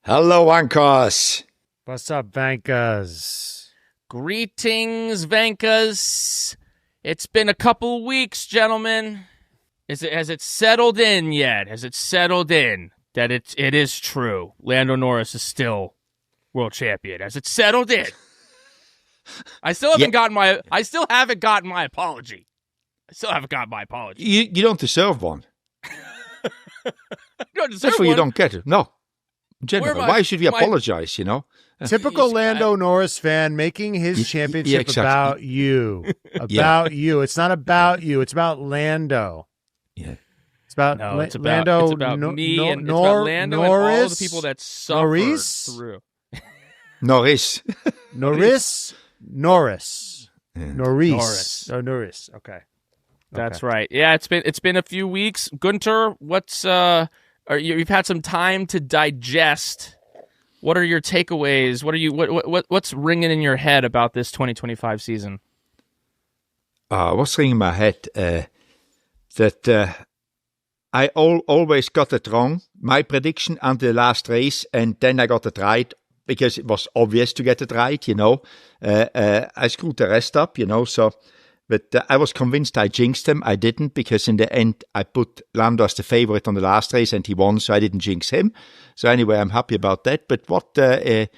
Hello, Vankies. What's up, Vankas? Greetings, Vankahs. It's been a couple weeks, gentlemen. Has it settled in yet? Has it settled in that it is true? Lando Norris is still world champion. Has it settled in? I still haven't gotten my apology. You don't deserve one. You don't deserve Therefore, one. you don't get it. No. In general, why should we apologize, you know? Typical Lando Norris fan making his championship exactly. about you. About you. It's not about you. It's about Lando. Yeah. It's about it's about Lando. it's about me and it's about Lando Norris, and all the people that suffered through. Norris. Norris. Yeah. Norris. Oh, Norris. Okay. That's right. Yeah, it's been a few weeks. Guenther, you've had some time to digest. What are your takeaways? What's ringing in your head about this 2025 season? What's ringing in my head? That I always got it wrong, my prediction until the last race, and then I got it right because it was obvious to get it right, you know. I screwed the rest up, you know, so... But I was convinced I jinxed him. I didn't, because in the end, I put Lando as the favorite on the last race and he won, so I didn't jinx him. So anyway, I'm happy about that. But it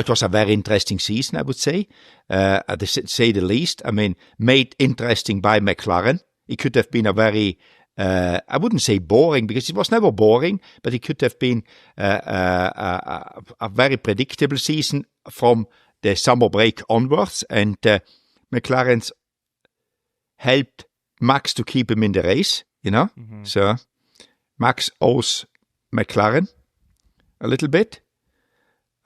was a very interesting season, I would say, to say the least. I mean, made interesting by McLaren. It could have been a very, I wouldn't say boring, because it was never boring, but it could have been a very predictable season from the summer break onwards. And McLaren's helped Max to keep him in the race, you know. Mm-hmm. So Max owes McLaren a little bit.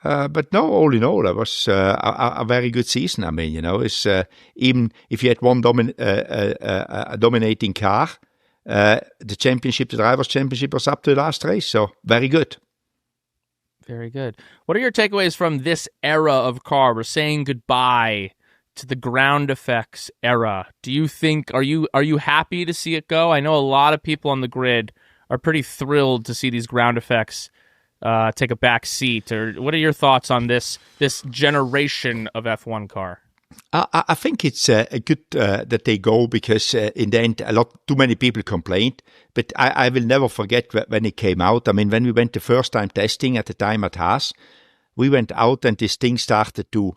But no, all in all, it was a very good season. I mean, you know, it's even if you had one a dominating car, the Drivers' Championship was up to the last race. So very good. Very good. What are your takeaways from this era of car? We're saying goodbye to the ground effects era. Do you think, are you happy to see it go? I know a lot of people on the grid are pretty thrilled to see these ground effects take a back seat. Or what are your thoughts on this generation of F1 car? I think it's good that they go, because in the end, too many people complained. But I will never forget when it came out. I mean, when we went the first time testing at the time at Haas, we went out and this thing started to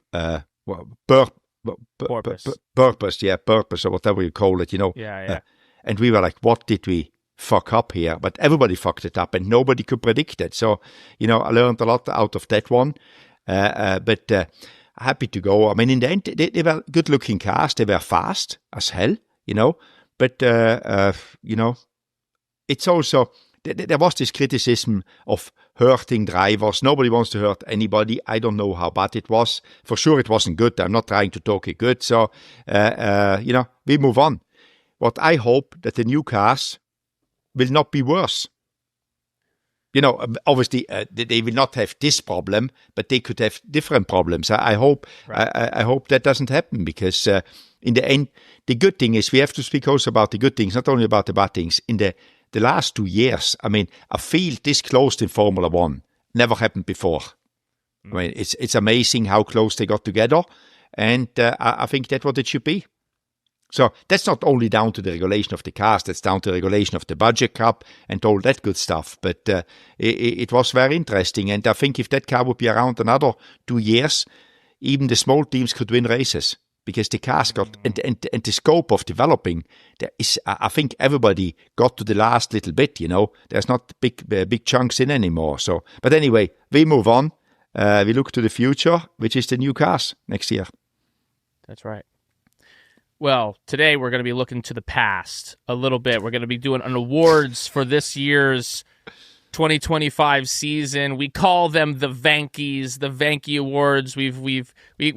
purpose or whatever you call it, you know. Yeah. And we were like, what did we fuck up here? But everybody fucked it up and nobody could predict it. So, you know, I learned a lot out of that one. But happy to go. I mean, in the end, they were good-looking cars. They were fast as hell, you know. But, you know, it's also... There was this criticism of hurting drivers. Nobody wants to hurt anybody. I don't know how bad it was. For sure, it wasn't good. I'm not trying to talk it good. So, you know, we move on. What I hope that the new cars will not be worse. You know, obviously, they will not have this problem, but they could have different problems. I hope, right. I hope that doesn't happen, because in the end, the good thing is we have to speak also about the good things, not only about the bad things. In the last 2 years, I mean, a field this close in Formula One never happened before. I mean, it's amazing how close they got together, and I think that's what it should be. So that's not only down to the regulation of the cars, that's down to the regulation of the budget cap and all that good stuff. But it was very interesting, and I think if that car would be around another 2 years, even the small teams could win races. Because the cars got, and the scope of developing, there is, I think everybody got to the last little bit, you know. There's not big chunks in anymore. So, but anyway, we move on. We look to the future, which is the new cars next year. That's right. Well, today we're going to be looking to the past a little bit. We're going to be doing an awards for this year's 2025 season. We call them the Vankies, the Vankie Awards. We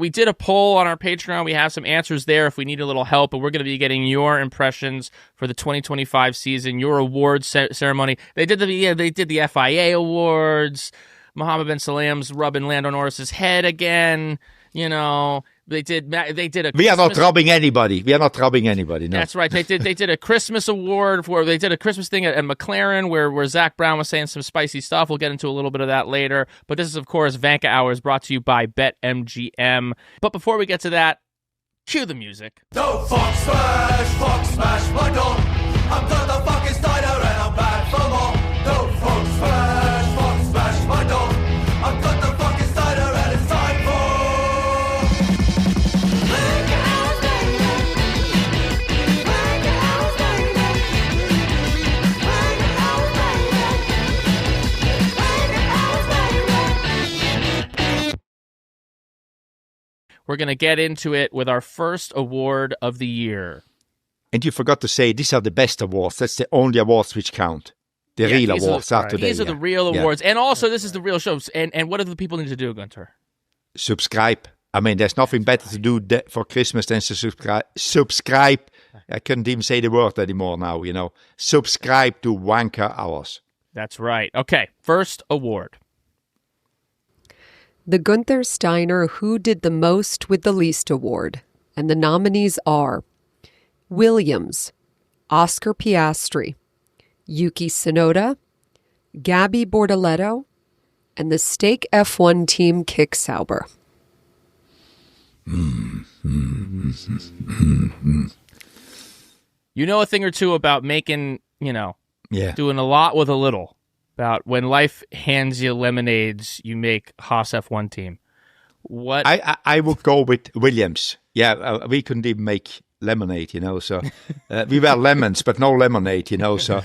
did a poll on our Patreon. We have some answers there if we need a little help, but we're going to be getting your impressions for the 2025 season, your awards ceremony. They did the FIA awards. Mohammed bin Salam's rubbing Lando Norris's head again. You know, They did a. We are not robbing anybody. We are not robbing anybody. No. That's right. They did a Christmas award they did a Christmas thing at McLaren where Zach Brown was saying some spicy stuff. We'll get into a little bit of that later. But this is, of course, Vankah Hours brought to you by BetMGM. But before we get to that, cue the music. Don't fuck smash my door. I'm Guenther fucking Steiner and I'm back for more. Don't fuck smash my door. I'm Guenther fucking Steiner and it's time for Vankah Hours, baby. Vankah Hours, baby. Vankah Hours, baby. Vankah Hours, baby. We're going to get into it with our first award of the year. And you forgot to say, these are the best awards. That's the only awards which count. The real awards are today. These are the real awards. And also, this is the real show. And what do the people need to do, Guenther? Subscribe. I mean, there's nothing better to do for Christmas than to subscribe. I couldn't even say the word anymore now, Subscribe to Vankah Hours. That's right. Okay, first award. The Guenther Steiner Who Did the Most with the Least Award. And the nominees are Williams, Oscar Piastri, Yuki Tsunoda, Gabby Bortoleto, and the Stake F1 team Kick Sauber. You know a thing or two about making, doing a lot with a little. About when life hands you lemonades, you make Haas F1 team. What? I would go with Williams. Yeah, we couldn't even make lemonade, so we were lemons, but no lemonade, so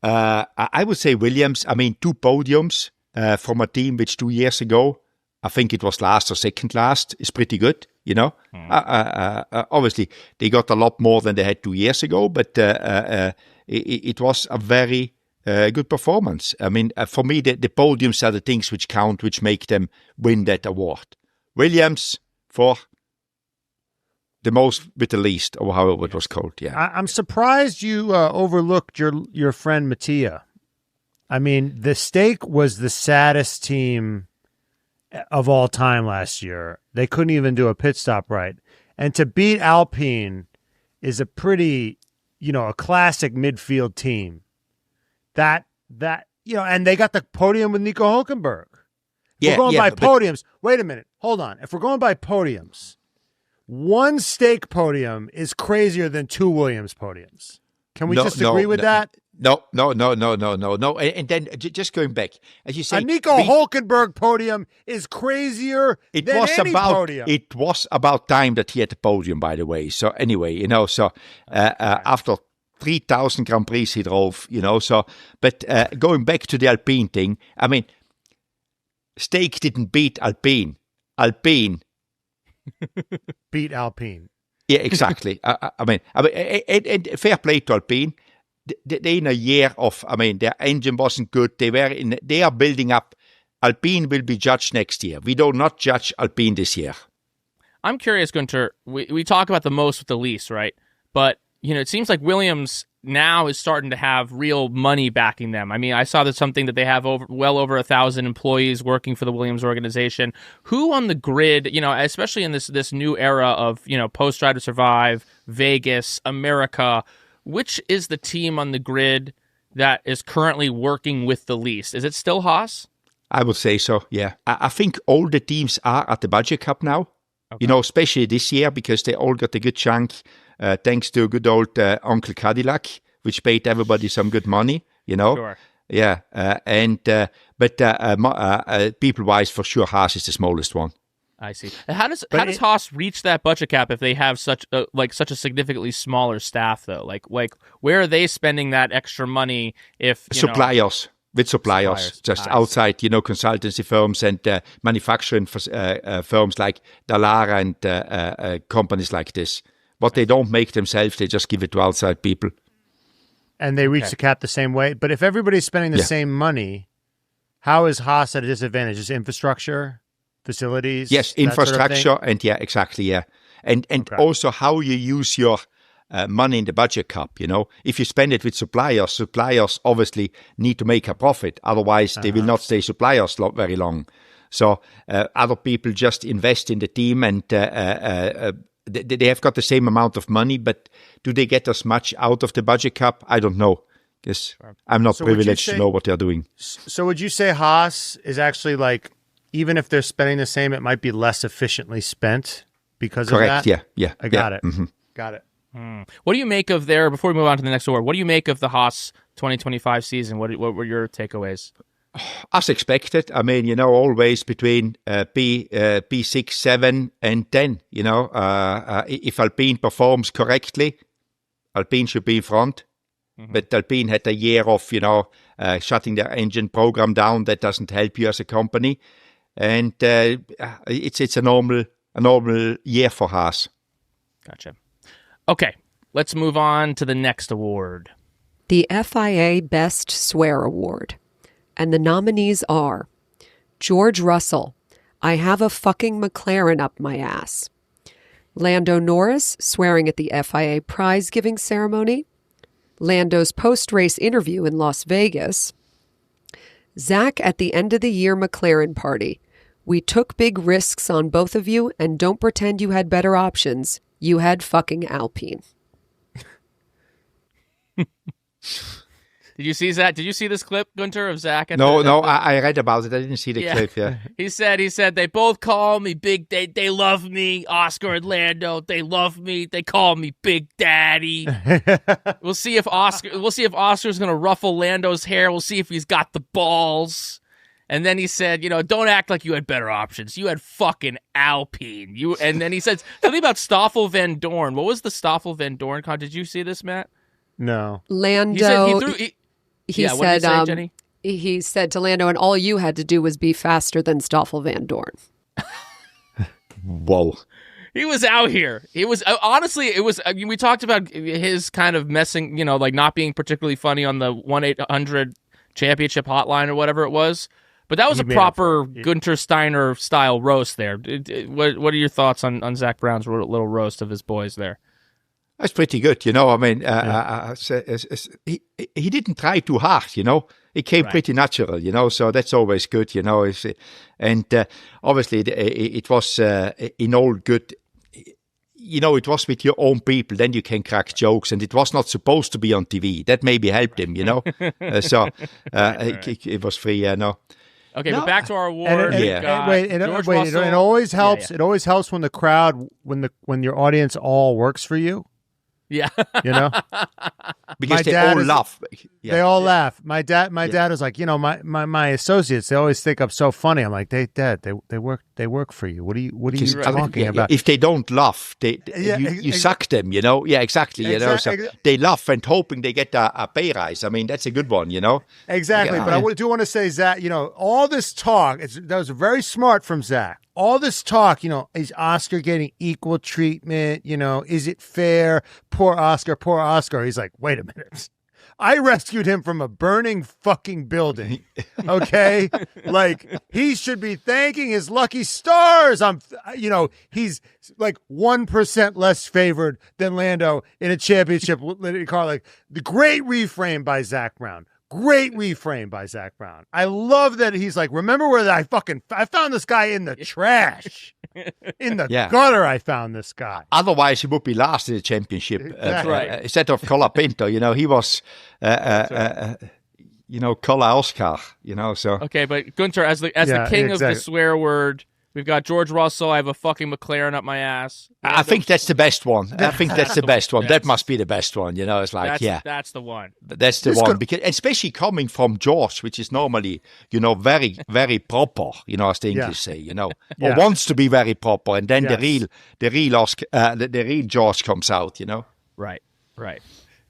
I would say Williams. I mean, 2 podiums from a team which 2 years ago, I think it was last or second last, is pretty good, Obviously, they got a lot more than they had 2 years ago, but it was a very good performance. I mean, for me, the podiums are the things which count, which make them win that award. Williams for the most with the least, or however it was called. Yeah, I'm surprised you overlooked your friend Mattia. I mean, the Stake was the saddest team of all time last year. They couldn't even do a pit stop right, and to beat Alpine is a pretty, a classic midfield team. That and they got the podium with Nico Hülkenberg. We're going by podiums. Wait a minute. Hold on. If we're going by podiums, 1 Stake podium is crazier than 2 Williams podiums. Can we just agree with that? No. And then just going back, as you say, a Nico Hülkenberg podium is crazier than any podium. It was about time that he had the podium, by the way. So anyway, after 3,000 Grand Prix he drove, but going back to the Alpine thing, I mean, Stake didn't beat Alpine. Alpine beat Alpine. Yeah, exactly. I mean, and fair play to Alpine. They in a year of, their engine wasn't good. They are building up. Alpine will be judged next year. We do not judge Alpine this year. I'm curious, Guenther. We talk about the most with the least, right? But it seems like Williams now is starting to have real money backing them. I mean, I saw there's something that they have well over 1,000 employees working for the Williams organization. Who on the grid, especially in this new era of, post Drive to Survive, Vegas, America, which is the team on the grid that is currently working with the least? Is it still Haas? I would say so, yeah. I think all the teams are at the Budget Cup now, especially this year, because they all got a good chunk. Thanks to good old Uncle Cadillac, which paid everybody some good money, Sure. Yeah, but people-wise, for sure, Haas is the smallest one. I see. How does Haas reach that budget cap if they have such a significantly smaller staff though? Like where are they spending that extra money? If suppliers. With suppliers, just outside, consultancy firms and manufacturing firms like Dallara and companies like this. What they don't make themselves, they just give it to outside people. And they reach the cap the same way. But if everybody's spending the same money, how is Haas at a disadvantage? Is infrastructure, facilities? Yes, infrastructure, sort of and exactly, yeah. And also how you use your money in the budget cap, If you spend it with suppliers obviously need to make a profit. Otherwise, they will not stay suppliers very long. So other people just invest in the team, and they have got the same amount of money, but do they get as much out of the budget cap? I don't know, because I'm not privileged to know what they're doing. So would you say Haas is actually like, even if they're spending the same, it might be less efficiently spent because of that? Correct, yeah. I got it. Mm-hmm. Got it. What do you make of their, before we move on to the next award, what do you make of the Haas 2025 season? What were your takeaways? As expected, I mean, always between P6, 7, and 10. If Alpine performs correctly, Alpine should be in front. Mm-hmm. But Alpine had a year of, shutting their engine program down. That doesn't help you as a company, and it's a normal year for Haas. Gotcha. Okay, let's move on to the next award. The FIA Best Swear Award. And the nominees are George Russell, I have a fucking McLaren up my ass. Lando Norris, swearing at the FIA prize-giving ceremony. Lando's post-race interview in Las Vegas. Zach at the end-of-the-year McLaren party. We took big risks on both of you, and don't pretend you had better options. You had fucking Alpine. Did you see that? Did you see this clip, Guenther, of Zach? No, I read about it. I didn't see the clip. Yeah, he said they both call me big. They love me, Oscar and Lando. They love me. They call me Big Daddy. We'll see if Oscar's gonna ruffle Lando's hair. We'll see if he's got the balls. And then he said, don't act like you had better options. You had fucking Alpine. And then he said something about Stoffel Van Dorn. What was the Stoffel Van Dorn? Did you see this, Matt? No. Lando. He what did he say, Jenny? He said to Lando, and all you had to do was be faster than Stoffel Van Dorn. Whoa. He was out here. It was honestly, we talked about his kind of messing, like not being particularly funny on the 1-800 championship hotline or whatever it was. But that was a proper Guenther Steiner style roast there. What are your thoughts on Zach Brown's little roast of his boys there? That's pretty good, I mean, he didn't try too hard, It came pretty natural, so that's always good, And obviously, it was in all good. It was with your own people, then you can crack jokes, and it was not supposed to be on TV. That maybe helped him, So it was free, no. Okay, but back to our award. It always helps. It always helps when the crowd, when your audience all works for you. Yeah, because they all laugh. Yeah. They all laugh. My dad is like, my associates. They always think I'm so funny. I'm like, they work for you. What are you talking about? If they don't laugh, you suck them. Yeah, exactly. So they laugh and hoping they get a pay rise. I mean, that's a good one. Exactly. But I do want to say, Zach, all this talk. That was very smart from Zach. All this talk, is Oscar getting equal treatment? Is it fair? Poor Oscar. He's like, wait a minute. I rescued him from a burning fucking building. Okay? Like, he should be thanking his lucky stars. He's like 1% less favored than Lando in a championship car. Like, the great reframe by Zach Brown. Great reframe by Zach Brown. I love that he's like, remember where I found this guy in the trash. In the gutter, I found this guy. Otherwise, he would be last in the championship. Exactly. Instead of Colapinto, he was, Cola Oscar, so. Okay, but Guenther, as the king of the swear word, we've got George Russell. I have a fucking McLaren up my ass. I think that's the best one. That must be the best one. It's like, that's the one. That's the one. Because especially coming from George, which is normally, very, very proper, as the English say, or wants to be very proper, and then the real George comes out, Right.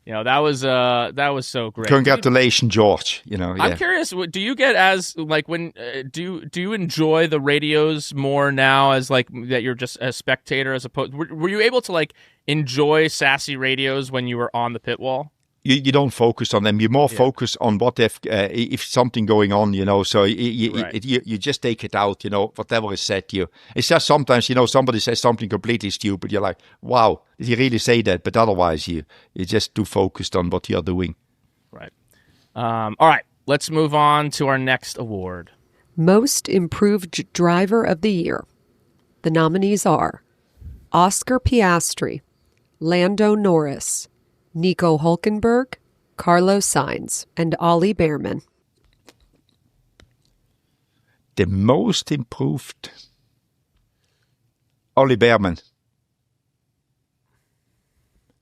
That was so great. Congratulations, George. I'm curious. Do you get do you enjoy the radios more now as like that you're just a spectator as opposed? Were you able to enjoy sassy radios when you were on the pit wall? You don't focus on them. You more focus on what if something going on, So you just take it out, whatever is said to you. It's just sometimes, somebody says something completely stupid. You're like, wow, did he really say that? But otherwise, you're just too focused on what you're doing. Right. All right. Let's move on to our next award. Most Improved Driver of the Year. The nominees are Oscar Piastri, Lando Norris, Nico Hulkenberg, Carlos Sainz, and Ollie Bearman. The most improved, Ollie Bearman.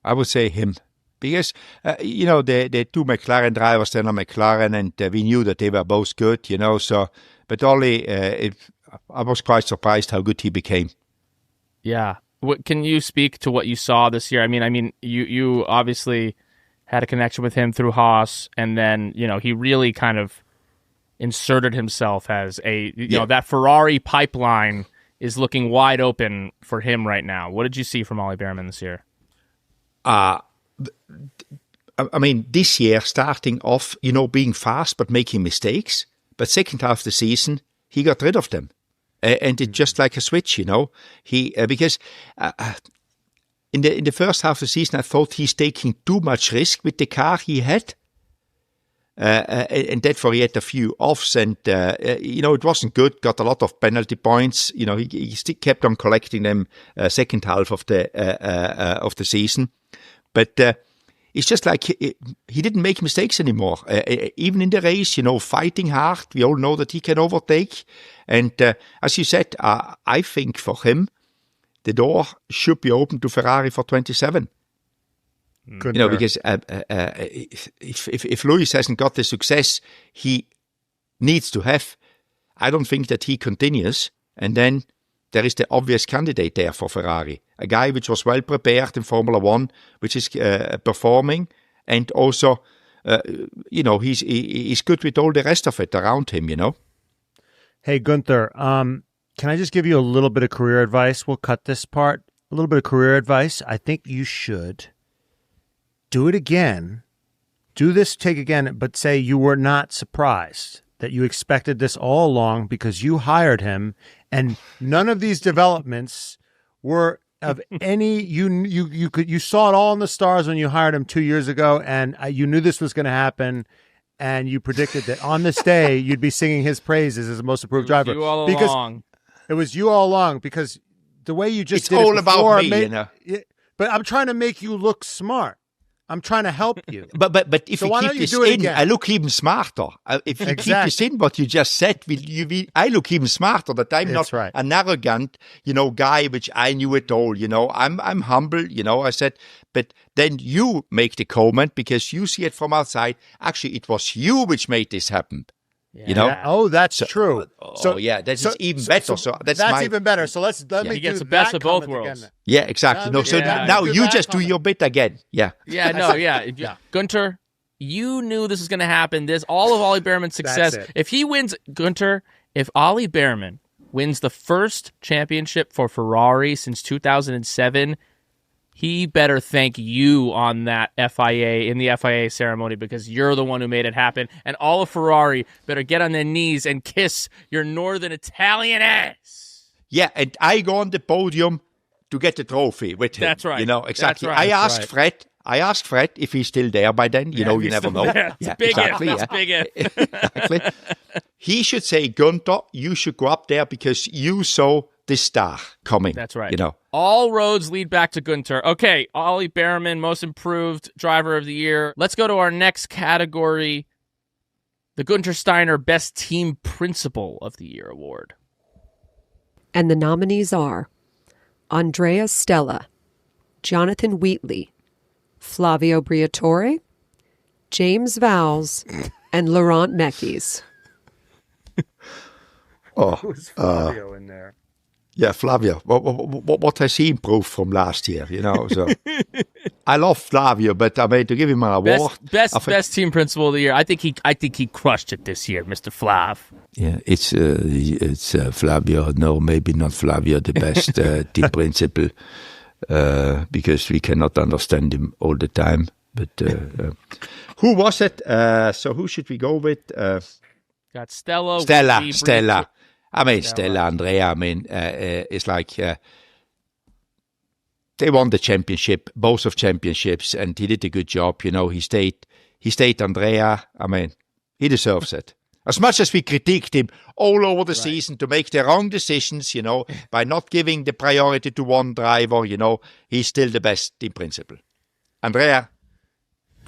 I would say him. Because, the two McLaren drivers, they're not McLaren, and we knew that they were both good, so, but Ollie, I was quite surprised how good he became. Yeah. Can you speak to what you saw this year? I mean, you obviously had a connection with him through Haas, and then, he really kind of inserted himself as that Ferrari pipeline is looking wide open for him right now. What did you see from Ollie Bearman this year? This year, starting off, being fast but making mistakes, but second half of the season, he got rid of them. And it's just like a switch, because in the first half of the season, I thought he's taking too much risk with the car he had. And therefore he had a few offs, and it wasn't good. Got a lot of penalty points. He still kept on collecting them second half of the season. But it's just like he didn't make mistakes anymore. Even in the race, fighting hard. We all know that he can overtake. And as you said, I think for him, the door should be open to Ferrari for 27. Because if Lewis hasn't got the success he needs to have, I don't think that he continues. And then there is the obvious candidate there for Ferrari, a guy which was well prepared in Formula One, which is performing, and also, he's good with all the rest of it around him. Hey Guenther, can I just give you a little bit of career advice? We'll cut this part. A little bit of career advice. I think you should do it again. Do this take again, but say you were not surprised, that you expected this all along because you hired him, and none of these developments were of any. You saw it all in the stars when you hired him 2 years ago, and you knew this was going to happen, and you predicted that on this day you'd be singing his praises as the most improved driver. You all along. It was you all along, because the way you just it's did all it before, about me, But I'm trying to make you look smart. I'm trying to help you. But if so you keep this in, I look even smarter. If you keep this in, what you just said, I look even smarter. That I'm not an arrogant, guy, which I knew it all. I'm humble. I said, but then you make the comment because you see it from outside. Actually, it was you which made this happen. Yeah. Oh, that's true. That's even better. So that's even better. So let me he gets do the best that of both comment worlds. again. Yeah, exactly. So now you just do your bit again. Yeah. Yeah. No. Yeah. Guenther, you knew this was going to happen. All of Ollie Bearman's success. If he wins, Guenther, if Ollie Bearman wins the first championship for Ferrari since 2007. He better thank you on that in the FIA ceremony, because you're the one who made it happen. And all of Ferrari better get on their knees and kiss your northern Italian ass. Yeah, and I go on the podium to get the trophy with him. That's right. Exactly. That's right. I asked Fred if he's still there by then. You never know. It's big if. Exactly. He should say, Guenther, you should go up there because you saw the star coming. That's right. All roads lead back to Guenther. Okay, Ollie Bearman, most improved driver of the year. Let's go to our next category, the Guenther Steiner Best Team Principal of the Year award. And the nominees are Andrea Stella, Jonathan Wheatley, Flavio Briatore, James Vowles, and Laurent Mekies. Who's Flavio in there? Yeah, Flavio. What has he improved from last year? So I love Flavio, but to give him an award, best team principal of the year. I think he crushed it this year, Mr. Flav. Yeah, it's Flavio. No, maybe not Flavio, the best team principal, because we cannot understand him all the time. But who was it? So who should we go with? Got Stella. Stella, Andrea, it's like they won the championship, both of championships, and he did a good job. He stayed Andrea. He deserves it. As much as we critiqued him all over the season to make the wrong decisions, by not giving the priority to one driver, he's still the best in principle. Andrea,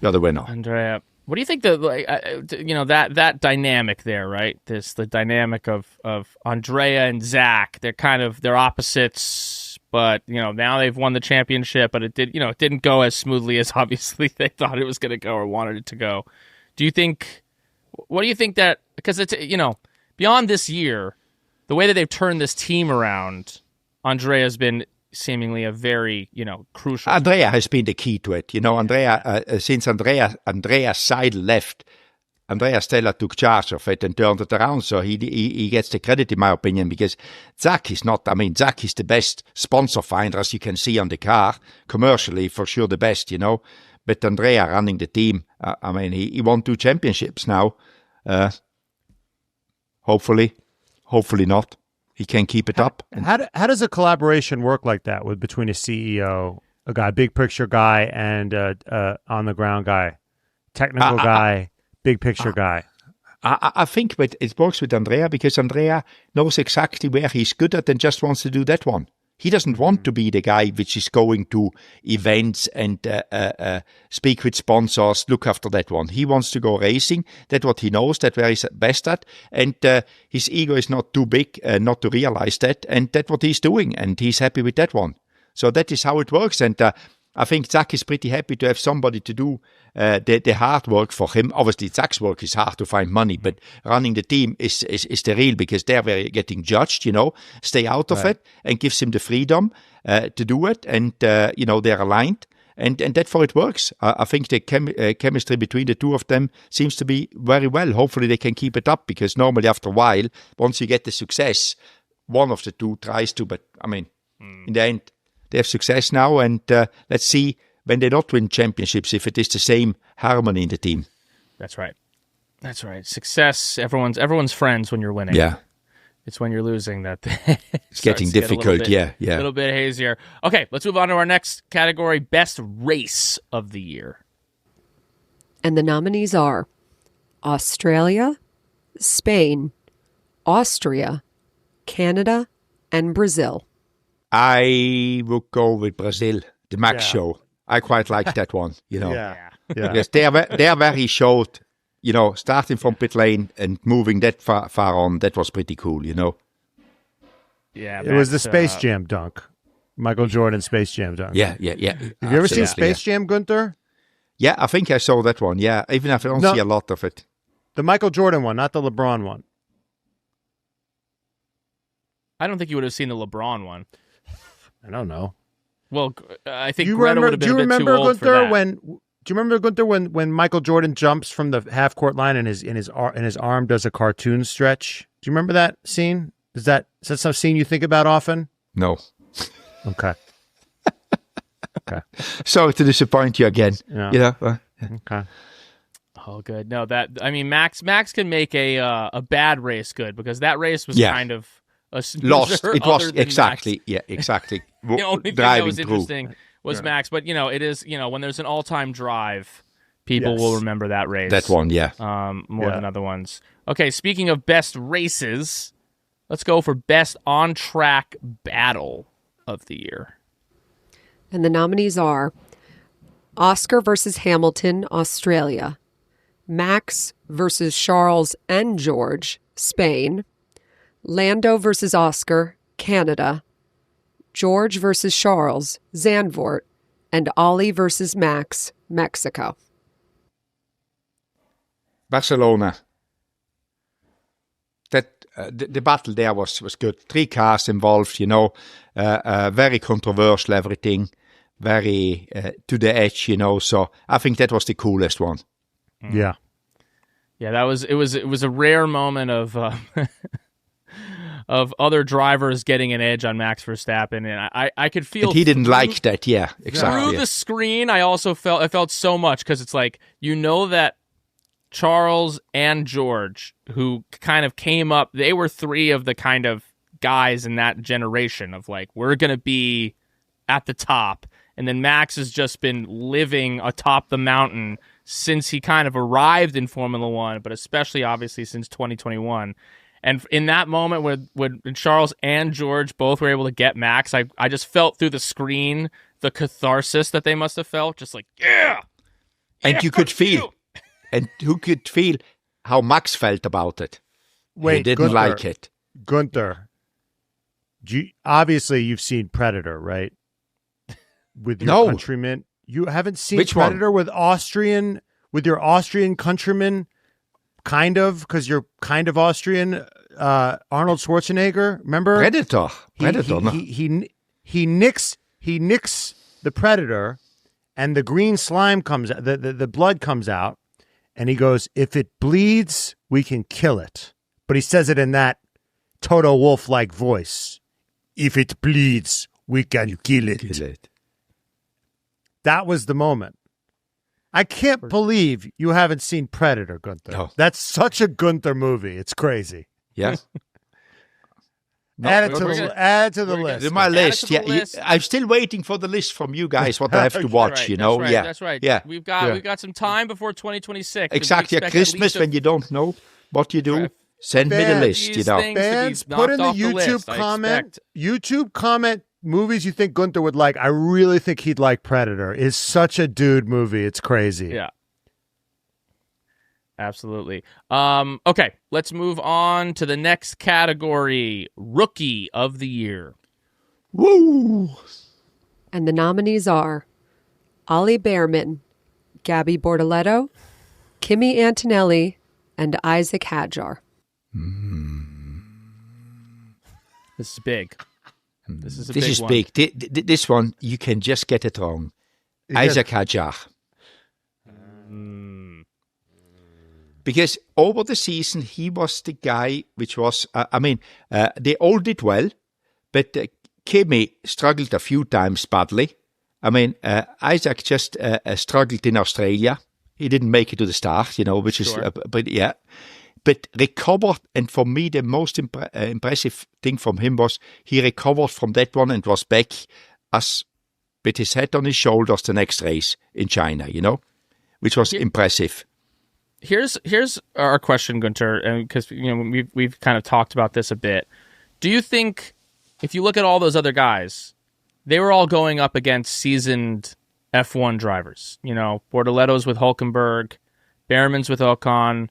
you're the winner. Andrea, what do you think that dynamic there, right? The dynamic of Andrea and Zach, they're opposites, but now they've won the championship, but it didn't go as smoothly as obviously they thought it was going to go or wanted it to go. What do you think that, because it's, beyond this year, the way that they've turned this team around, Andrea has been seemingly a very, crucial. Andrea has been the key to it. Since Andrea's side left, Andrea Stella took charge of it and turned it around. So he gets the credit, in my opinion, because Zach is not, Zach is the best sponsor finder, as you can see on the car. Commercially, for sure, the best, But Andrea running the team, he won 2 championships now. Hopefully not. He can keep it up. How does a collaboration work like that between a CEO, a guy, big picture guy, and on the ground guy, technical guy, big picture guy? I think it works with Andrea because Andrea knows exactly where he's good at and just wants to do that one. He doesn't want to be the guy which is going to events and speak with sponsors, look after that one. He wants to go racing. That's what he knows, that's where he's best at. And his ego is not too big not to realize that. And that's what he's doing. And he's happy with that one. So that is how it works. And I think Zach is pretty happy to have somebody to do the hard work for him. Obviously, Zach's work is hard to find money, but running the team is the real, because they're very getting judged, stay out of it, and gives him the freedom to do it. And, they're aligned. And therefore it works. I think the chemistry between the two of them seems to be very well. Hopefully they can keep it up, because normally after a while, once you get the success, one of the two tries to, but in the end, they have success now, and let's see when they not win championships if it is the same harmony in the team. That's right. Success. Everyone's friends when you're winning. Yeah, it's when you're losing that it's getting difficult. A little bit hazier. Okay, let's move on to our next category: best race of the year. And the nominees are Australia, Spain, Austria, Canada, and Brazil. I would go with Brazil, the Max show. I quite like that one, Yeah. Because they are very short, starting from pit lane and moving that far on. That was pretty cool, Yeah, it was the Space Jam dunk, Michael Jordan Space Jam dunk. Yeah. Have you ever seen Space Jam, Guenther? Yeah, I think I saw that one. Yeah, even if I don't see a lot of it. The Michael Jordan one, not the LeBron one. I don't think you would have seen the LeBron one. I don't know. Well, I think Greta would have been a bit too old for that. Do you remember, Guenther, when Michael Jordan jumps from the half court line and his arm does a cartoon stretch? Do you remember that scene? Is that some scene you think about often? No. Okay. Sorry to disappoint you again. Yeah. Okay. Oh, good. No, Max can make a bad race good, because that race was kind of a lost. It was exactly. Max. Yeah, exactly. The only thing that was interesting was Max, but it is when there's an all-time drive, people will remember that race. That one, more than other ones. Okay, speaking of best races, let's go for best on-track battle of the year. And the nominees are Oscar versus Hamilton, Australia, Max versus Charles and George, Spain, Lando versus Oscar, Canada, George versus Charles, Zandvoort, and Ollie versus Max, Mexico. Barcelona. That the battle there was good. 3 cars involved, very controversial, everything, very to the edge, So I think that was the coolest one. Yeah. Yeah, it was a rare moment of of other drivers getting an edge on Max Verstappen, and I could feel he didn't like that. Yeah, exactly. Through the screen, I also felt so much, because it's like, that Charles and George, who kind of came up, they were 3 of the kind of guys in that generation of like, we're gonna be at the top, and then Max has just been living atop the mountain since he kind of arrived in Formula One, but especially obviously since 2021. And in that moment when Charles and George both were able to get Max, I just felt through the screen the catharsis that they must have felt. Just like, yeah! And you could feel, and who could feel how Max felt about it. Wait, he didn't Guenther, like it. Guenther, obviously you've seen Predator, right? With your countrymen. You haven't seen Which Predator one? with your Austrian countrymen, kind of, because you're kind of Austrian. Arnold Schwarzenegger, remember? Predator. He nicks the Predator, and the green slime comes out, the blood comes out, and he goes, "If it bleeds, we can kill it." But he says it in that Toto Wolff-like voice. "If it bleeds, we can kill it." That was the moment. I can't believe you haven't seen Predator, Guenther. No. That's such a Guenther movie. It's crazy. Yes. Add it to the list. To my list. to the list. I'm still waiting for the list from you guys. What I have to watch. That's right. Yeah. We've got some time before 2026. Exactly. At Christmas, when you don't know what you do, send me the list. Fans, put in the YouTube comment movies you think Guenther would like. I really think he'd like Predator. It's such a dude movie. It's crazy. Yeah. Absolutely. Okay, let's move on to the next category, Rookie of the Year. Woo! And the nominees are Ollie Bearman, Gabby Bortoletto, Kimi Antonelli, and Isack Hadjar. This is big. This is This big. This one, you can just get it wrong. Isack Hadjar. Because over the season, he was the guy which was, they all did well, but Kimi struggled a few times badly. Isack just struggled in Australia. He didn't make it to the start, which is, but recovered. And for me, the most impressive thing from him was he recovered from that one and was back as with his head on his shoulders the next race in China, which was impressive. Here's our question, Guenther, because we've kind of talked about this a bit. Do you think, if you look at all those other guys, they were all going up against seasoned F1 drivers? Bortoletto's with Hülkenberg, Bearman's with Ocon,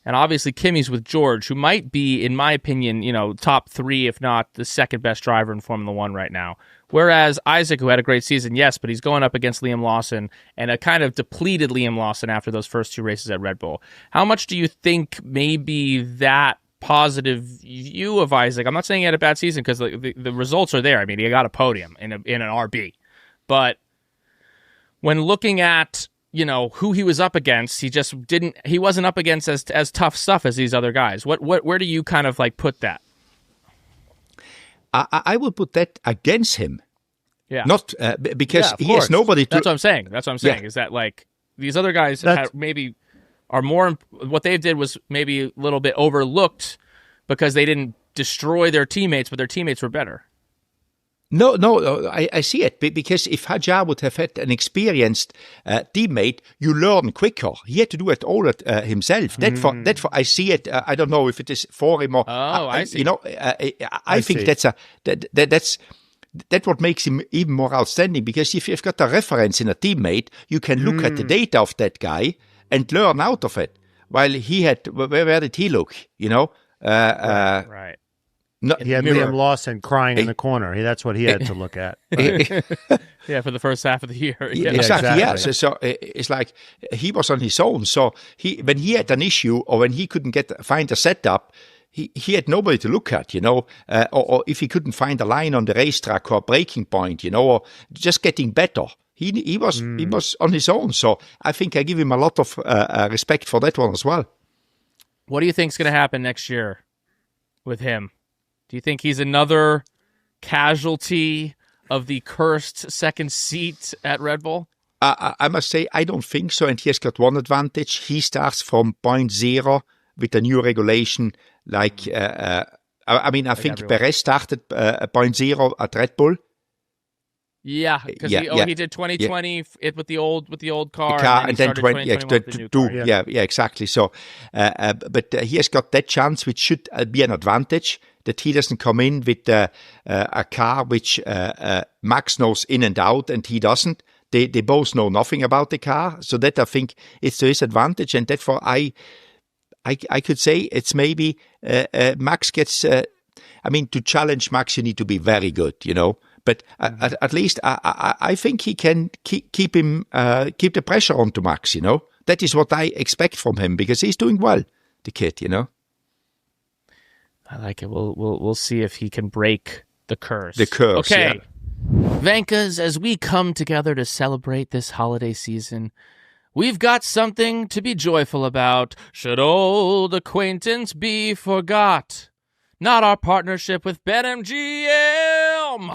and obviously Kimi's with George, who might be, in my opinion, top three, if not the second best driver in Formula One right now. Whereas Isack, who had a great season, yes, but he's going up against Liam Lawson, and a kind of depleted Liam Lawson after those first two races at Red Bull. How much do you think maybe that positive view of Isack? I'm not saying he had a bad season, because the results are there. He got a podium in an RB. But when looking at who he was up against, he wasn't up against as tough stuff as these other guys. Where do you kind of put that? I would put that against him. Yeah. Not because he has nobody to... That's what I'm saying. Is that these other guys maybe are more... What they did was maybe a little bit overlooked because they didn't destroy their teammates, but their teammates were better. No, I see it, because if Hadjar would have had an experienced teammate, you learn quicker. He had to do it all himself. That for I see it. I don't know if it is for him or. I see. I think that's what makes him even more outstanding. Because if you've got a reference in a teammate, you can look at the data of that guy and learn out of it. While he had, where did he look? Right. No, he had Liam Lawson crying in the corner. That's what he had to look at. Yeah, for the first half of the year. Yeah. Exactly. Yeah. So it's like he was on his own. So when he had an issue or when he couldn't find a setup, he had nobody to look at, or if he couldn't find a line on the racetrack or a breaking point, or just getting better. He was on his own. So I think I give him a lot of respect for that one as well. What do you think is going to happen next year with him? Do you think he's another casualty of the cursed second seat at Red Bull? I must say, I don't think so. And he has got one advantage. He starts from point zero with the new regulation. I think everyone. Perez started point zero at Red Bull. Yeah, because he did 2020 with the old car, and then 2021 with the new car. Yeah, exactly. So, but he has got that chance, which should be an advantage, that he doesn't come in with a car which Max knows in and out, and he doesn't. They both know nothing about the car, so that I think it's to his advantage, and therefore I could say it's maybe Max gets. To challenge Max, you need to be very good, But at least I think he can keep the pressure on to Max, That is what I expect from him, because he's doing well, the kid, I like it. We'll see if he can break the curse. Okay. Yeah. Vankas, as we come together to celebrate this holiday season, we've got something to be joyful about. Should old acquaintance be forgot? Not our partnership with BetMGM.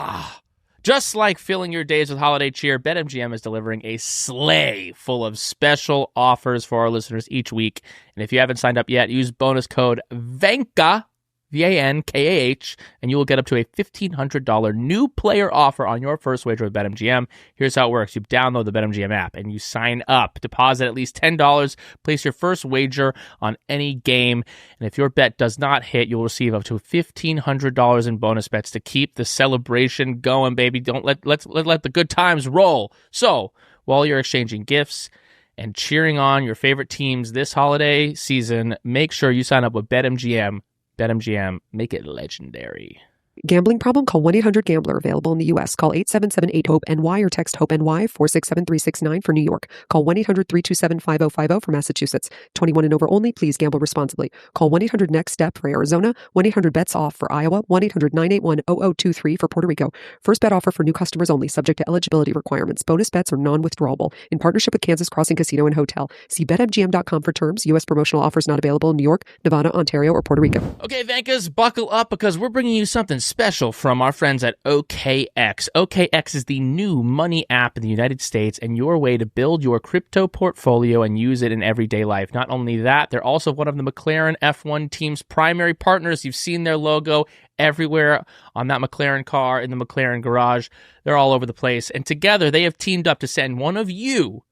Just like filling your days with holiday cheer, BetMGM is delivering a sleigh full of special offers for our listeners each week. And if you haven't signed up yet, use bonus code VANKAH, VANKAH, and you will get up to a $1,500 new player offer on your first wager with BetMGM. Here's how it works. You download the BetMGM app and you sign up. Deposit at least $10. Place your first wager on any game. And if your bet does not hit, you'll receive up to $1,500 in bonus bets to keep the celebration going, baby. Don't let the good times roll. So, while you're exchanging gifts and cheering on your favorite teams this holiday season, make sure you sign up with BetMGM. BetMGM, make it legendary. Gambling problem? Call 1-800-GAMBLER. Available in the U.S. Call 877-8-HOPE-NY or text HOPE-NY 467-369 for New York. Call 1-800-327-5050 for Massachusetts. 21 and over only. Please gamble responsibly. Call 1-800-NEXT-STEP for Arizona. 1-800-BETS-OFF for Iowa. 1-800-981-0023 for Puerto Rico. First bet offer for new customers only. Subject to eligibility requirements. Bonus bets are non-withdrawable. In partnership with Kansas Crossing Casino and Hotel. See BetMGM.com for terms. U.S. promotional offers not available in New York, Nevada, Ontario, or Puerto Rico. Okay, Vankas, buckle up because we're bringing you something special from our friends at OKX. OKX is the new money app in the United States and your way to build your crypto portfolio and use it in everyday life. Not only that, they're also one of the McLaren F1 team's primary partners. You've seen their logo everywhere on that McLaren car, in the McLaren garage. They're all over the place. And together, they have teamed up to send one of you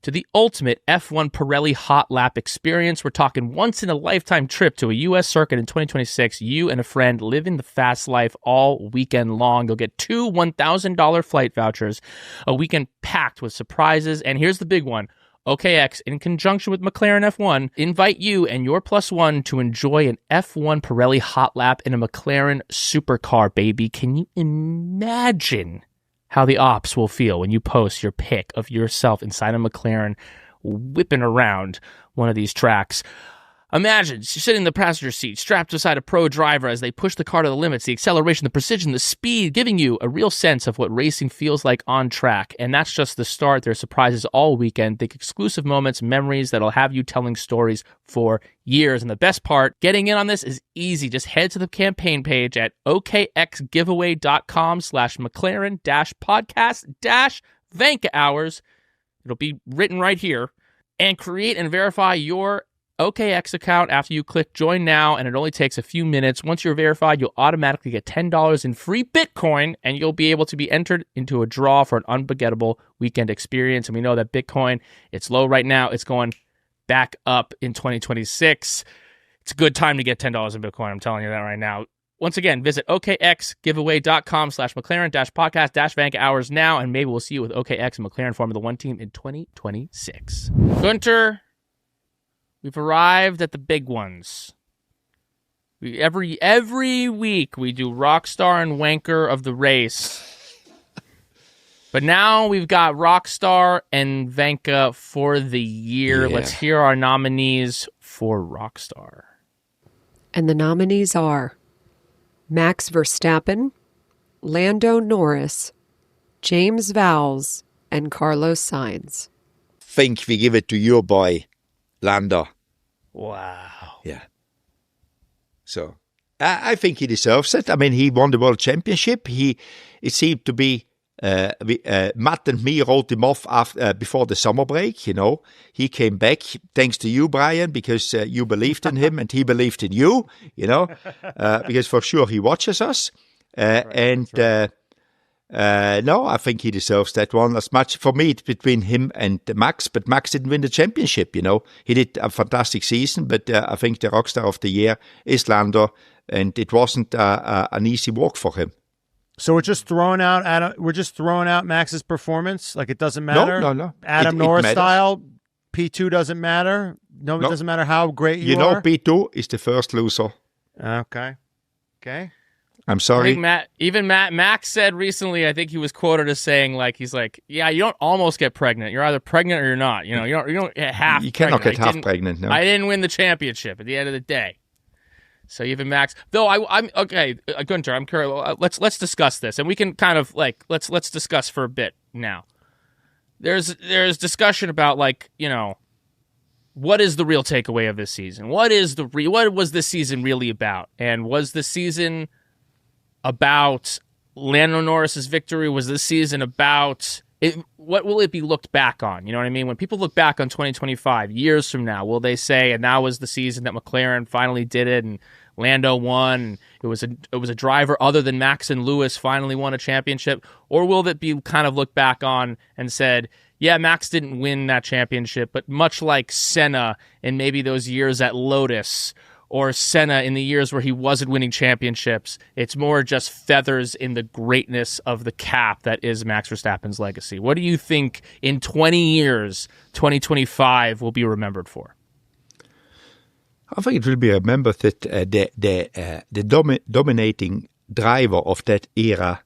to the ultimate F1 Pirelli hot lap experience. We're talking once-in-a-lifetime trip to a U.S. circuit in 2026. You and a friend living the fast life all weekend long. You'll get 2 $1,000 flight vouchers, a weekend packed with surprises, and here's the big one. OKX, in conjunction with McLaren F1, invite you and your plus one to enjoy an F1 Pirelli hot lap in a McLaren supercar, baby. Can you imagine how the ops will feel when you post your pic of yourself inside a McLaren whipping around one of these tracks? Imagine you're sitting in the passenger seat, strapped beside a pro driver as they push the car to the limits, the acceleration, the precision, the speed, giving you a real sense of what racing feels like on track. And that's just the start. There are surprises all weekend. Think exclusive moments, memories that'll have you telling stories for years. And the best part, getting in on this is easy. Just head to the campaign page at okxgiveaway.com/McLaren-podcast-Vankah hours. It'll be written right here. And create and verify your OKX account after you click join now, and it only takes a few minutes. Once you're verified, you'll automatically get $10 in free Bitcoin, and you'll be able to be entered into a draw for an unforgettable weekend experience. And we know that Bitcoin, it's low right now. It's going back up in 2026. It's a good time to get $10 in Bitcoin. I'm telling you that right now. Once again, visit okxgiveaway.com/McLaren-podcast-Vankah hours now, and maybe we'll see you with OKX and McLaren Formula One team in 2026. Guenther, we've arrived at the big ones. Every week we do Rockstar and Wanker of the race. But now we've got Rockstar and Vankah for the year. Yeah. Let's hear our nominees for Rockstar. And the nominees are Max Verstappen, Lando Norris, James Vowles, and Carlos Sainz. Think we give it to your boy, Lando. Wow. Yeah. So, I think he deserves it. I mean, he won the World Championship. It seemed to be, Matt and me wrote him off before the summer break, He came back, thanks to you, Brian, because you believed in him and he believed in you, because for sure he watches us. No, I think he deserves that one as much. For me, it's between him and Max, but Max didn't win the championship, He did a fantastic season, but I think the Rockstar of the Year is Lando, and it wasn't an easy walk for him. So we're just throwing out Max's performance? Like it doesn't matter? No. Adam Norris style, P2 doesn't matter? No, it doesn't matter how great you are? P2 is the first loser. Okay. I'm sorry. I think Max said recently, I think he was quoted as saying, yeah, you don't almost get pregnant. You're either pregnant or you're not. You don't get half. You cannot pregnant. get half pregnant. No. I didn't win the championship at the end of the day. So even Max, though, I'm okay. Guenther, I'm curious. Let's discuss this, and we can kind of let's discuss for a bit now. There's discussion about what is the real takeaway of this season? What was this season really about? And was the season about Lando Norris's victory? Was this season about it? What will it be looked back on? You know what I mean? When people look back on 2025 years from now, will they say, and that was the season that McLaren finally did it and Lando won? It was a driver other than Max and Lewis finally won a championship, or will it be kind of looked back on and said, yeah, Max didn't win that championship, but much like Senna in maybe those years at Lotus, or Senna in the years where he wasn't winning championships, it's more just feathers in the greatness of the cap that is Max Verstappen's legacy. What do you think in 20 years, 2025 will be remembered for? I think it will be remembered that the dominating driver of that era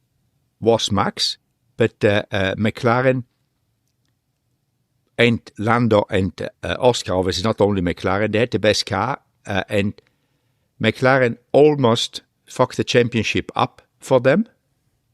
was Max, but McLaren and Lando and Oscar, obviously not only McLaren, they had the best car, and McLaren almost fucked the championship up for them.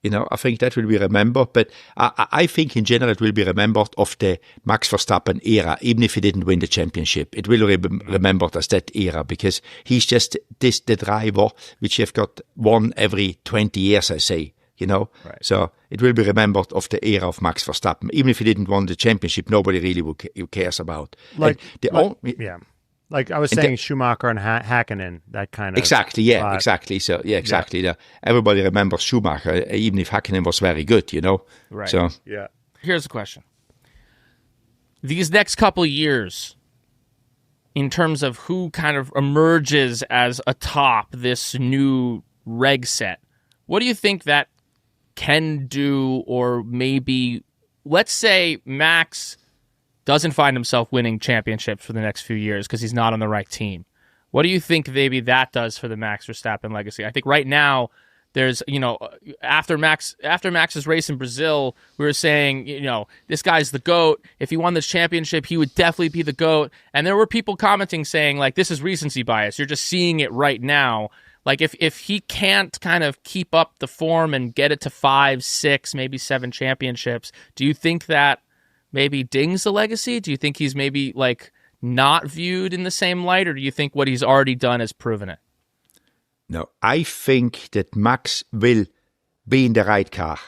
I think that will be remembered, but I think in general it will be remembered of the Max Verstappen era, even if he didn't win the championship. It will be remembered as that era, because he's just the driver which you've got won every 20 years, I say. Right. So it will be remembered of the era of Max Verstappen. Even if he didn't win the championship, nobody really cares about. Like I was saying, Schumacher and Hakkinen, that kind of exactly. So exactly. Yeah. Everybody remembers Schumacher, even if Hakkinen was very good. Right. So here's the question: these next couple of years, in terms of who kind of emerges as atop this new reg set, what do you think that can do? Or maybe, let's say Max doesn't find himself winning championships for the next few years because he's not on the right team. What do you think maybe that does for the Max Verstappen legacy? I think right now there's, after Max's race in Brazil, we were saying, this guy's the GOAT. If he won this championship, he would definitely be the GOAT. And there were people commenting saying, this is recency bias. You're just seeing it right now. If he can't kind of keep up the form and get it to 5, 6, maybe 7 championships, do you think that maybe dings the legacy? Do you think he's maybe not viewed in the same light, or do you think what he's already done has proven it? No, I think that Max will be in the right car.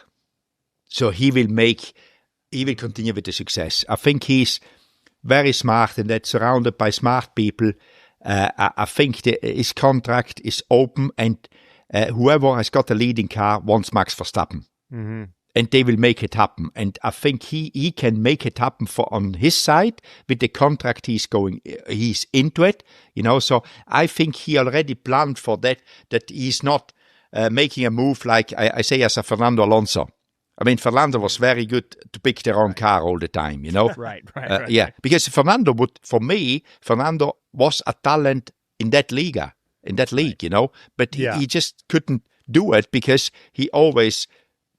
So he will continue with the success. I think he's very smart and that surrounded by smart people. I think his contract is open, and whoever has got the leading car wants Max Verstappen. Mm-hmm. And they will make it happen. And I think he can make it happen on his side with the contract he's into it, So I think he already planned for that he's not making a move like I say as a Fernando Alonso. I mean, Fernando was very good to pick the wrong car all the time, Right. Yeah, because Fernando was a talent in that league, But he just couldn't do it because he always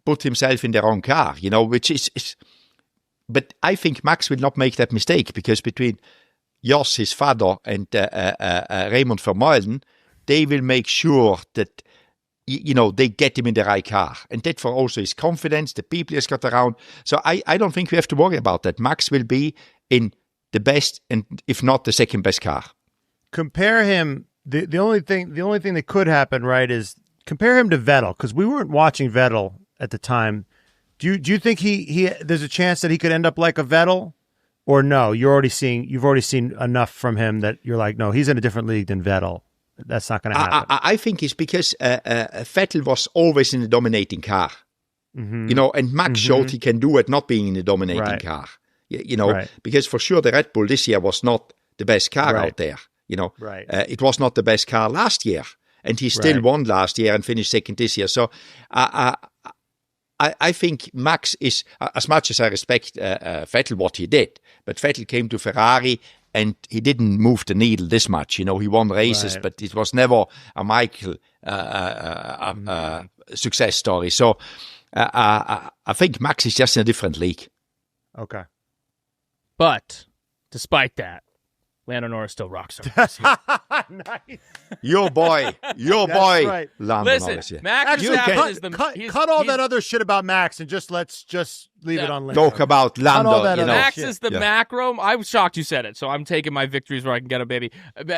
put himself in the wrong car, which is. But I think Max will not make that mistake, because between Jos, his father, and Raymond Vermeulen, they will make sure that they get him in the right car, and that for also his confidence, the people he's got around. So I don't think we have to worry about that. Max will be in the best, and if not the second best car. Compare him. The only thing that could happen, right, is compare him to Vettel, because we weren't watching Vettel at the time. Do you think he there's a chance that he could end up like a Vettel, or no? You've already seen enough from him that you're like, no, he's in a different league than Vettel. That's not going to happen. I think it's because Vettel was always in the dominating car, You know, and Max showed he can do it not being in the dominating car. You know, because for sure the Red Bull this year was not the best car out there. You know, it was not the best car last year, and he still won last year and finished second this year. So I think Max is, as much as I respect Vettel what he did, but Vettel came to Ferrari and he didn't move the needle this much. You know, he won races, but it was never a Michael success story. So I think Max is just in a different league. Okay. But despite that, Lando Norris still rocks. Nice. Your boy, right. Lando Listen, Norris. Yeah. Max Verstappen is the cut all that other shit about Max and let's leave it on Lando. Talk about Lando. You know. Max is the macro. I was shocked you said it, so I'm taking my victories where I can get them, baby.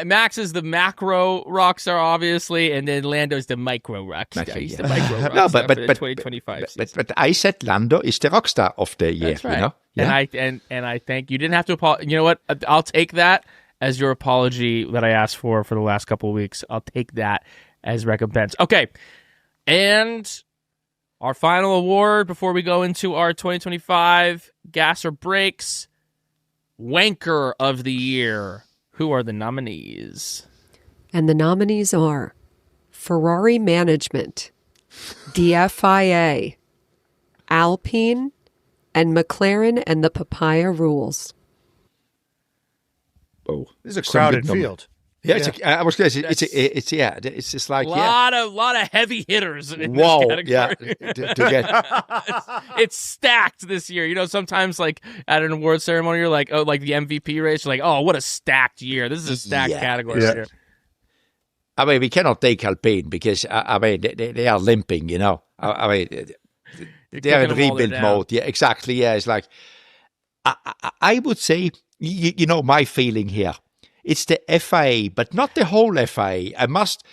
Max is the macro rockstar, obviously, and then Lando's the micro rockstar. He's the micro rockstar for the 2025 season. But I said Lando is the rockstar of the year. That's right. You know? Yeah. And I think you didn't have to apologize. You know what? I'll take that as your apology that I asked for the last couple of weeks. I'll take that as recompense. Okay. And our final award before we go into our 2025 Gas or Brakes, Wanker of the Year. Who are the nominees? And the nominees are Ferrari Management, DFIA, Alpine, and McLaren and the Papaya Rules. Oh, this is a crowded field. Yeah, I was going to say it's just like a lot of heavy hitters in this category. Yeah, to get it's stacked this year. You know, sometimes like at an award ceremony, you're like, oh, like the MVP race, you're like, oh, what a stacked year. This is a stacked category here. I mean, we cannot take Alpine because I mean they are limping. You know, I mean they're in rebuild mode. Yeah, exactly. Yeah, it's like I would say. You know my feeling here. It's the FIA, but not the whole FIA. I must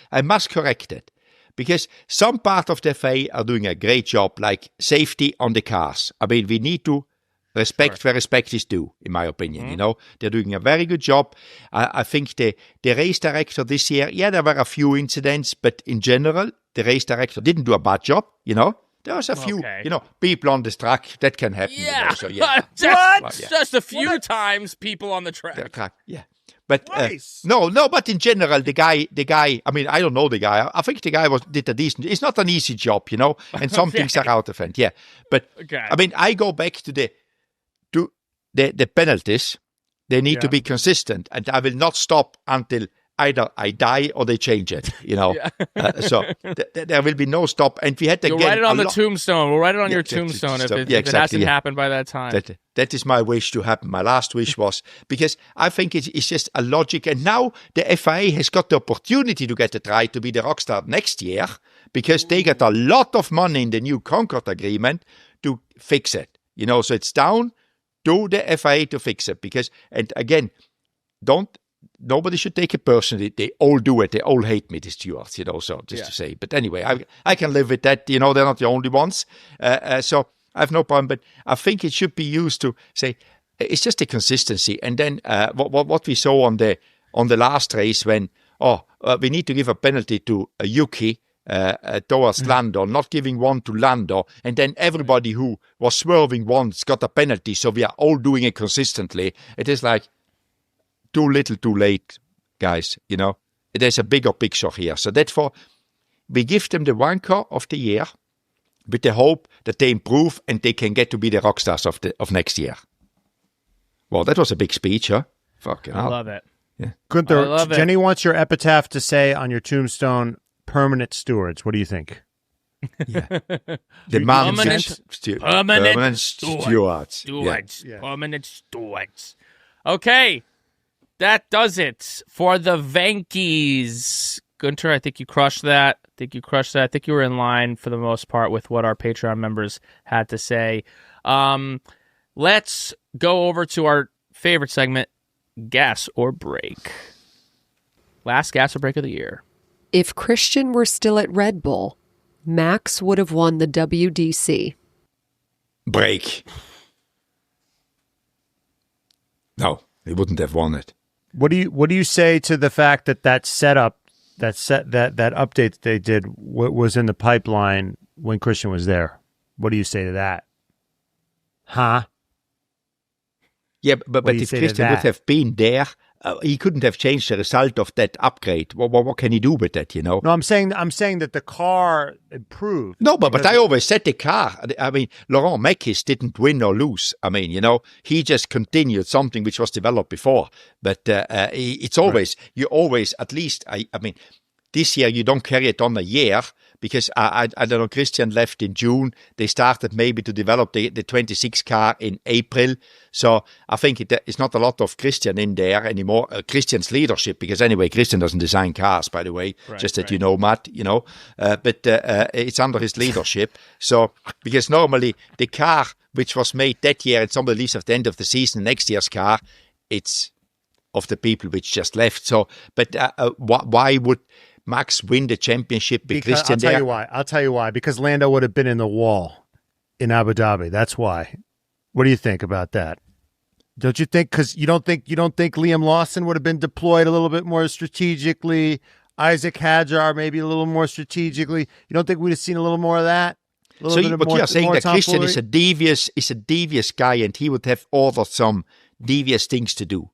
correct it because some part of the FIA are doing a great job, like safety on the cars. I mean, we need to respect where respect is due, in my opinion. You know, they're doing a very good job. I think the race director this year, there were a few incidents, but in general, the race director didn't do a bad job. You know. There was a few, people on this track. That can happen. Yeah. You know, so, yeah. Just a few times people on the track. Yeah. But no, but in general, the guy, I mean, I don't know the guy. I think the guy did a decent, it's not an easy job, you know, and some things are out of hand. Yeah. But I mean, I go back to the penalties. They need to be consistent, and I will not stop until either I die or they change it, you know. So there will be no stop. And we had You'll write it on the tombstone. We'll write it on your tombstone if it hasn't happened by that time. That is my wish to happen. My last wish was, because I think it's just a logic. And now the FIA has got the opportunity to get a try to be the rockstar next year because they got a lot of money in the new Concord agreement to fix it. You know, so it's down to the FIA to fix it. Because, and again, nobody should take it personally. They all do it. They all hate me, the stewards, you know, so just to say. But anyway, I can live with that. You know, they're not the only ones. So I have no problem. But I think it should be used to say, it's just a consistency. And then what we saw on the last race when, we need to give a penalty to Yuki towards Lando, not giving one to Lando. And then everybody who was swerving once got a penalty. So we are all doing it consistently. It is like, too little, too late, guys, you know. There's a bigger picture here. So therefore, we give them the Wanker of the year with the hope that they improve and they can get to be the rockstars of next year. Well, that was a big speech, huh? Fucking hell. I love it. Yeah. Guenther, Jenny wants your epitaph to say on your tombstone, permanent stewards. What do you think? Yeah. The permanent stewards. Permanent stewards. Okay. That does it for the Vankies. Guenther, I think you crushed that. I think you were in line for the most part with what our Patreon members had to say. Let's go over to our favorite segment, Gas or Break. Last Gas or Break of the year. If Christian were still at Red Bull, Max would have won the WDC. Break. No, he wouldn't have won it. What do you say to the fact that setup, that update that they did was in the pipeline when Christian was there? What do you say to that? Huh? Yeah, but do you if say to Christian that? would have been there, he couldn't have changed the result of that upgrade. What can he do with that, you know? No, I'm saying that the car improved. No, but because I always said the car. I mean, Laurent Mekies didn't win or lose. I mean, you know, he just continued something which was developed before. But it's always, you always, at least, I mean, this year you don't carry it on a year because I don't know, Christian left in June. They started maybe to develop the 26 car in April. So I think it's not a lot of Christian in there anymore. Christian's leadership, because anyway, Christian doesn't design cars, by the way, just that you know, Matt, you know. But it's under his leadership. So, because normally the car which was made that year and somebody leaves at the end of the season, next year's car, it's of the people which just left. So, but why would Max win the championship with Christian there? I'll tell you why. Because Lando would have been in the wall in Abu Dhabi. That's why. What do you think about that? Don't you think? Because you don't think Liam Lawson would have been deployed a little bit more strategically? Isack Hadjar maybe a little more strategically. You don't think we'd have seen a little more of that? So what you're saying that Christian is a devious guy, and he would have ordered some devious things to do.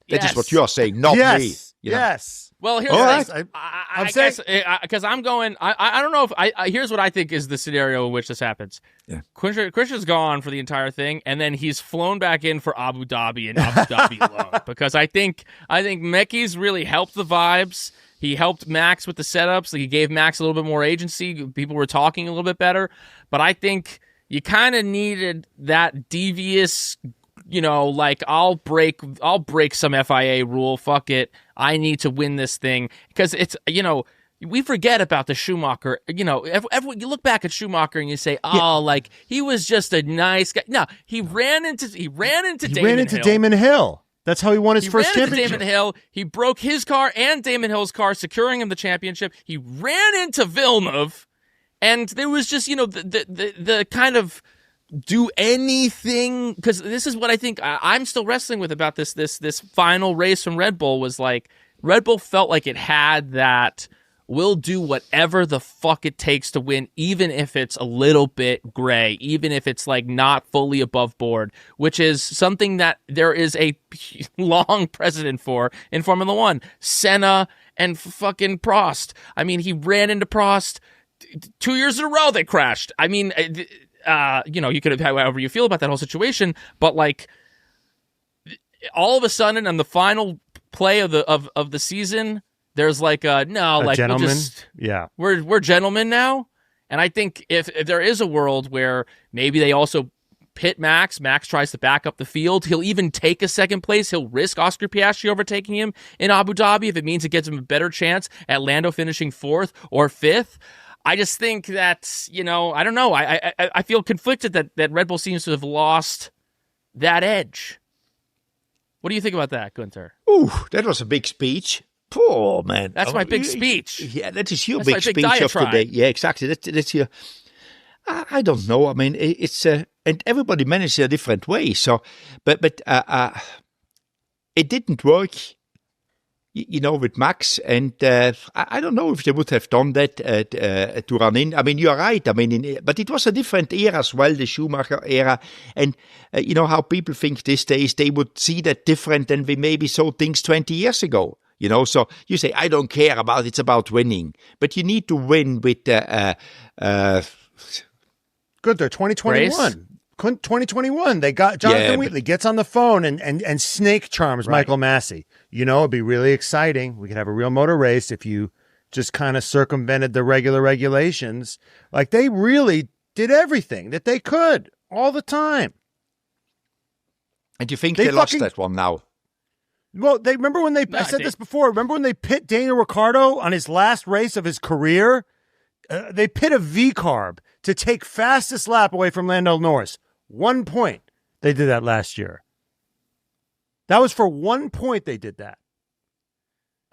That is what you're saying, not me. You know? Yes. Well, here's All the right. thing. I guess because I'm going. I don't know if here's what I think is the scenario in which this happens. Yeah. Christian's gone for the entire thing, and then he's flown back in for Abu Dhabi and Abu Dhabi alone because I think Mekies really helped the vibes. He helped Max with the setups. He gave Max a little bit more agency. People were talking a little bit better, but I think you kind of needed that devious. You know, like I'll break some FIA rule. Fuck it. I need to win this thing because it's, you know, we forget about the Schumacher. You know, you look back at Schumacher and you say, like he was just a nice guy. No, he ran into Damon Hill. That's how he won his first championship. championship. Damon Hill. He broke his car and Damon Hill's car, securing him the championship. He ran into Villeneuve, and there was just, you know, the kind of do anything, because this is what I think I'm still wrestling with about this final race from Red Bull. Was like Red Bull felt like it had that we'll do whatever the fuck it takes to win, even if it's a little bit gray, even if it's like not fully above board, which is something that there is a long precedent for in Formula One. Senna and fucking Prost. I mean, he ran into Prost 2 years in a row. They crashed. I mean, you know, you could have however you feel about that whole situation, but like all of a sudden on the final play of the season, there's like a gentleman. We're gentlemen now. And I think if there is a world where maybe they also pit Max tries to back up the field, he'll even take a second place. He'll risk Oscar Piastri overtaking him in Abu Dhabi if it means it gets him a better chance at Lando finishing 4th or 5th. I just think that, you know, I don't know. I feel conflicted that Red Bull seems to have lost that edge. What do you think about that, Guenther? Ooh, that was a big speech. Poor man. That's my big speech. Yeah, that is your That's big my big speech of the diatribe. day. Yeah, exactly. That's your. I don't know. I mean, it's and everybody manages a different way. So, but it didn't work. You know, with Max, and I don't know if they would have done that to run in. I mean, you're right. I mean, but it was a different era as well, the Schumacher era. And you know how people think these days, they would see that different than we maybe saw things 20 years ago. You know, so you say, I don't care about it's about winning. But you need to win with Good, they're 2021. 2021, they got Jonathan Wheatley gets on the phone and snake charms Michael Massey. You know, it'd be really exciting. We could have a real motor race if you just kind of circumvented the regular regulations. Like, they really did everything that they could all the time. And you think they lost that one now? Well, they remember when I said this before. Remember when they pit Daniel Ricciardo on his last race of his career? They pit a V-carb to take fastest lap away from Lando Norris. 1 point. They did that last year. That was for 1 point they did that.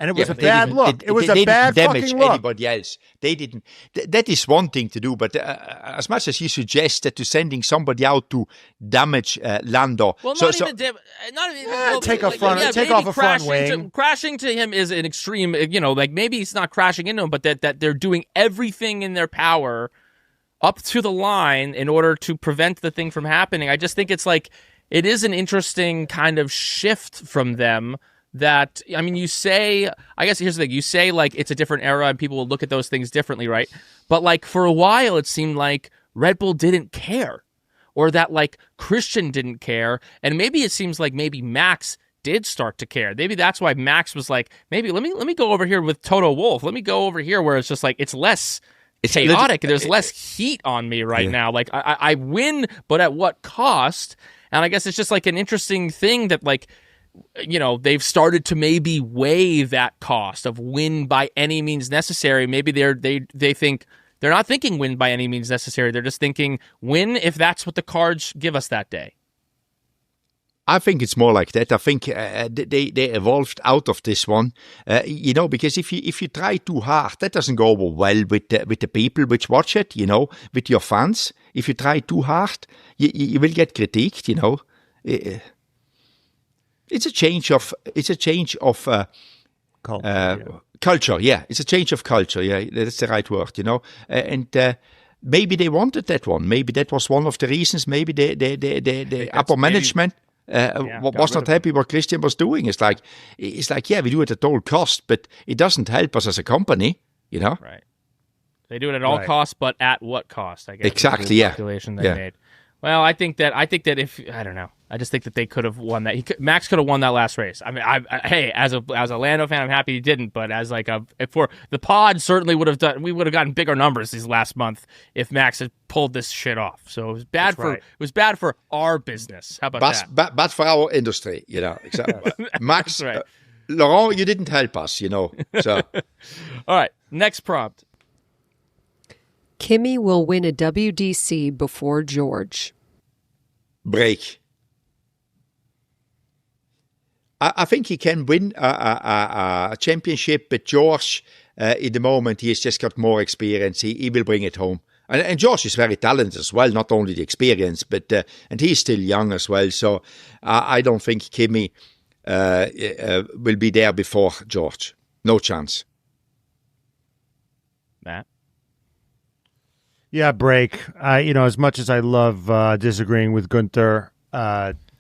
And it was a bad look. It was a bad fucking look. Anybody else. They didn't. That is one thing to do, but as much as you suggest that to sending somebody out to damage Lando. Well, take off a front wing. Crashing to him is an extreme, you know, like maybe it's not crashing into him, but that they're doing everything in their power up to the line in order to prevent the thing from happening. I just think it's like, it is an interesting kind of shift from them that, I mean, you say, I guess here's the thing, you say like it's a different era and people will look at those things differently, right? But like for a while it seemed like Red Bull didn't care, or that like Christian didn't care, and maybe it seems like maybe Max did start to care. Maybe that's why Max was like, maybe let me go over here with Toto Wolff. Let me go over here where it's just like it's less chaotic. There's less heat on me right now. Like I win, but at what cost? And I guess it's just like an interesting thing that like, you know, they've started to maybe weigh that cost of win by any means necessary. Maybe they think they're not thinking win by any means necessary. They're just thinking win if that's what the cards give us that day. I think it's more like that. I think they evolved out of this one, you know, because if you try too hard, that doesn't go over well with the people which watch it, you know, with your fans. If you try too hard, you will get critiqued, you know. It's a change of culture. Yeah, it's a change of culture. Yeah, that's the right word, you know. And maybe they wanted that one. Maybe that was one of the reasons. Maybe the upper management was not happy what Christian was doing. It's like, yeah, we do it at all cost, but it doesn't help us as a company, you know. Right. They do it at all costs, but at what cost? I guess exactly. Yeah. Calculation they made. Well, I think that if I don't know, I just think that they could have won that. Max could have won that last race. I mean, hey, as a Lando fan, I'm happy he didn't. But as like for the pod, certainly would have done. We would have gotten bigger numbers these last month if Max had pulled this shit off. So it was bad it was bad for our business. How about that? Bad for our industry, you know. Exactly. Max, right. Laurent, you didn't help us, you know. So, all right, next prompt. Kimi will win a WDC before George. Break. I think he can win a championship, but George, in the moment, he has just got more experience. He will bring it home. And George is very talented as well, not only the experience, but and he's still young as well. So I don't think Kimi will be there before George. No chance. Matt? Yeah, break. You know, as much as I love disagreeing with Guenther,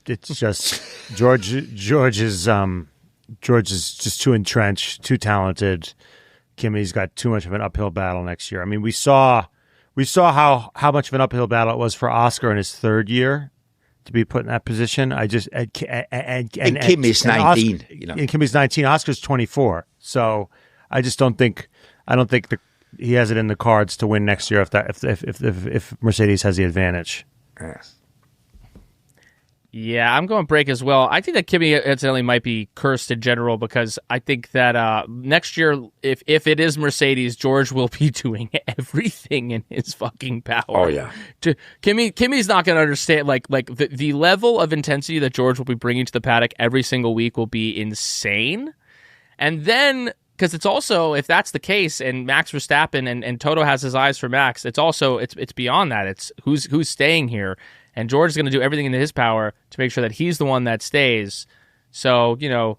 it's just George is just too entrenched, too talented. Kimi's got too much of an uphill battle next year. I mean, we saw how much of an uphill battle it was for Oscar in his third year to be put in that position. I just and Kimi's 19, Oscar, you know. And Kimi's 19, Oscar's 24. So I just don't think he has it in the cards to win next year if Mercedes has the advantage. Yeah, I'm going break as well. I think that Kimi incidentally might be cursed in general because I think that next year, if it is Mercedes, George will be doing everything in his fucking power. Oh yeah, Kimi's not going to understand like the level of intensity that George will be bringing to the paddock every single week will be insane, and then. Because it's also, if that's the case, and Max Verstappen and Toto has his eyes for Max, it's also it's beyond that. It's who's staying here, and George is going to do everything in his power to make sure that he's the one that stays. So you know,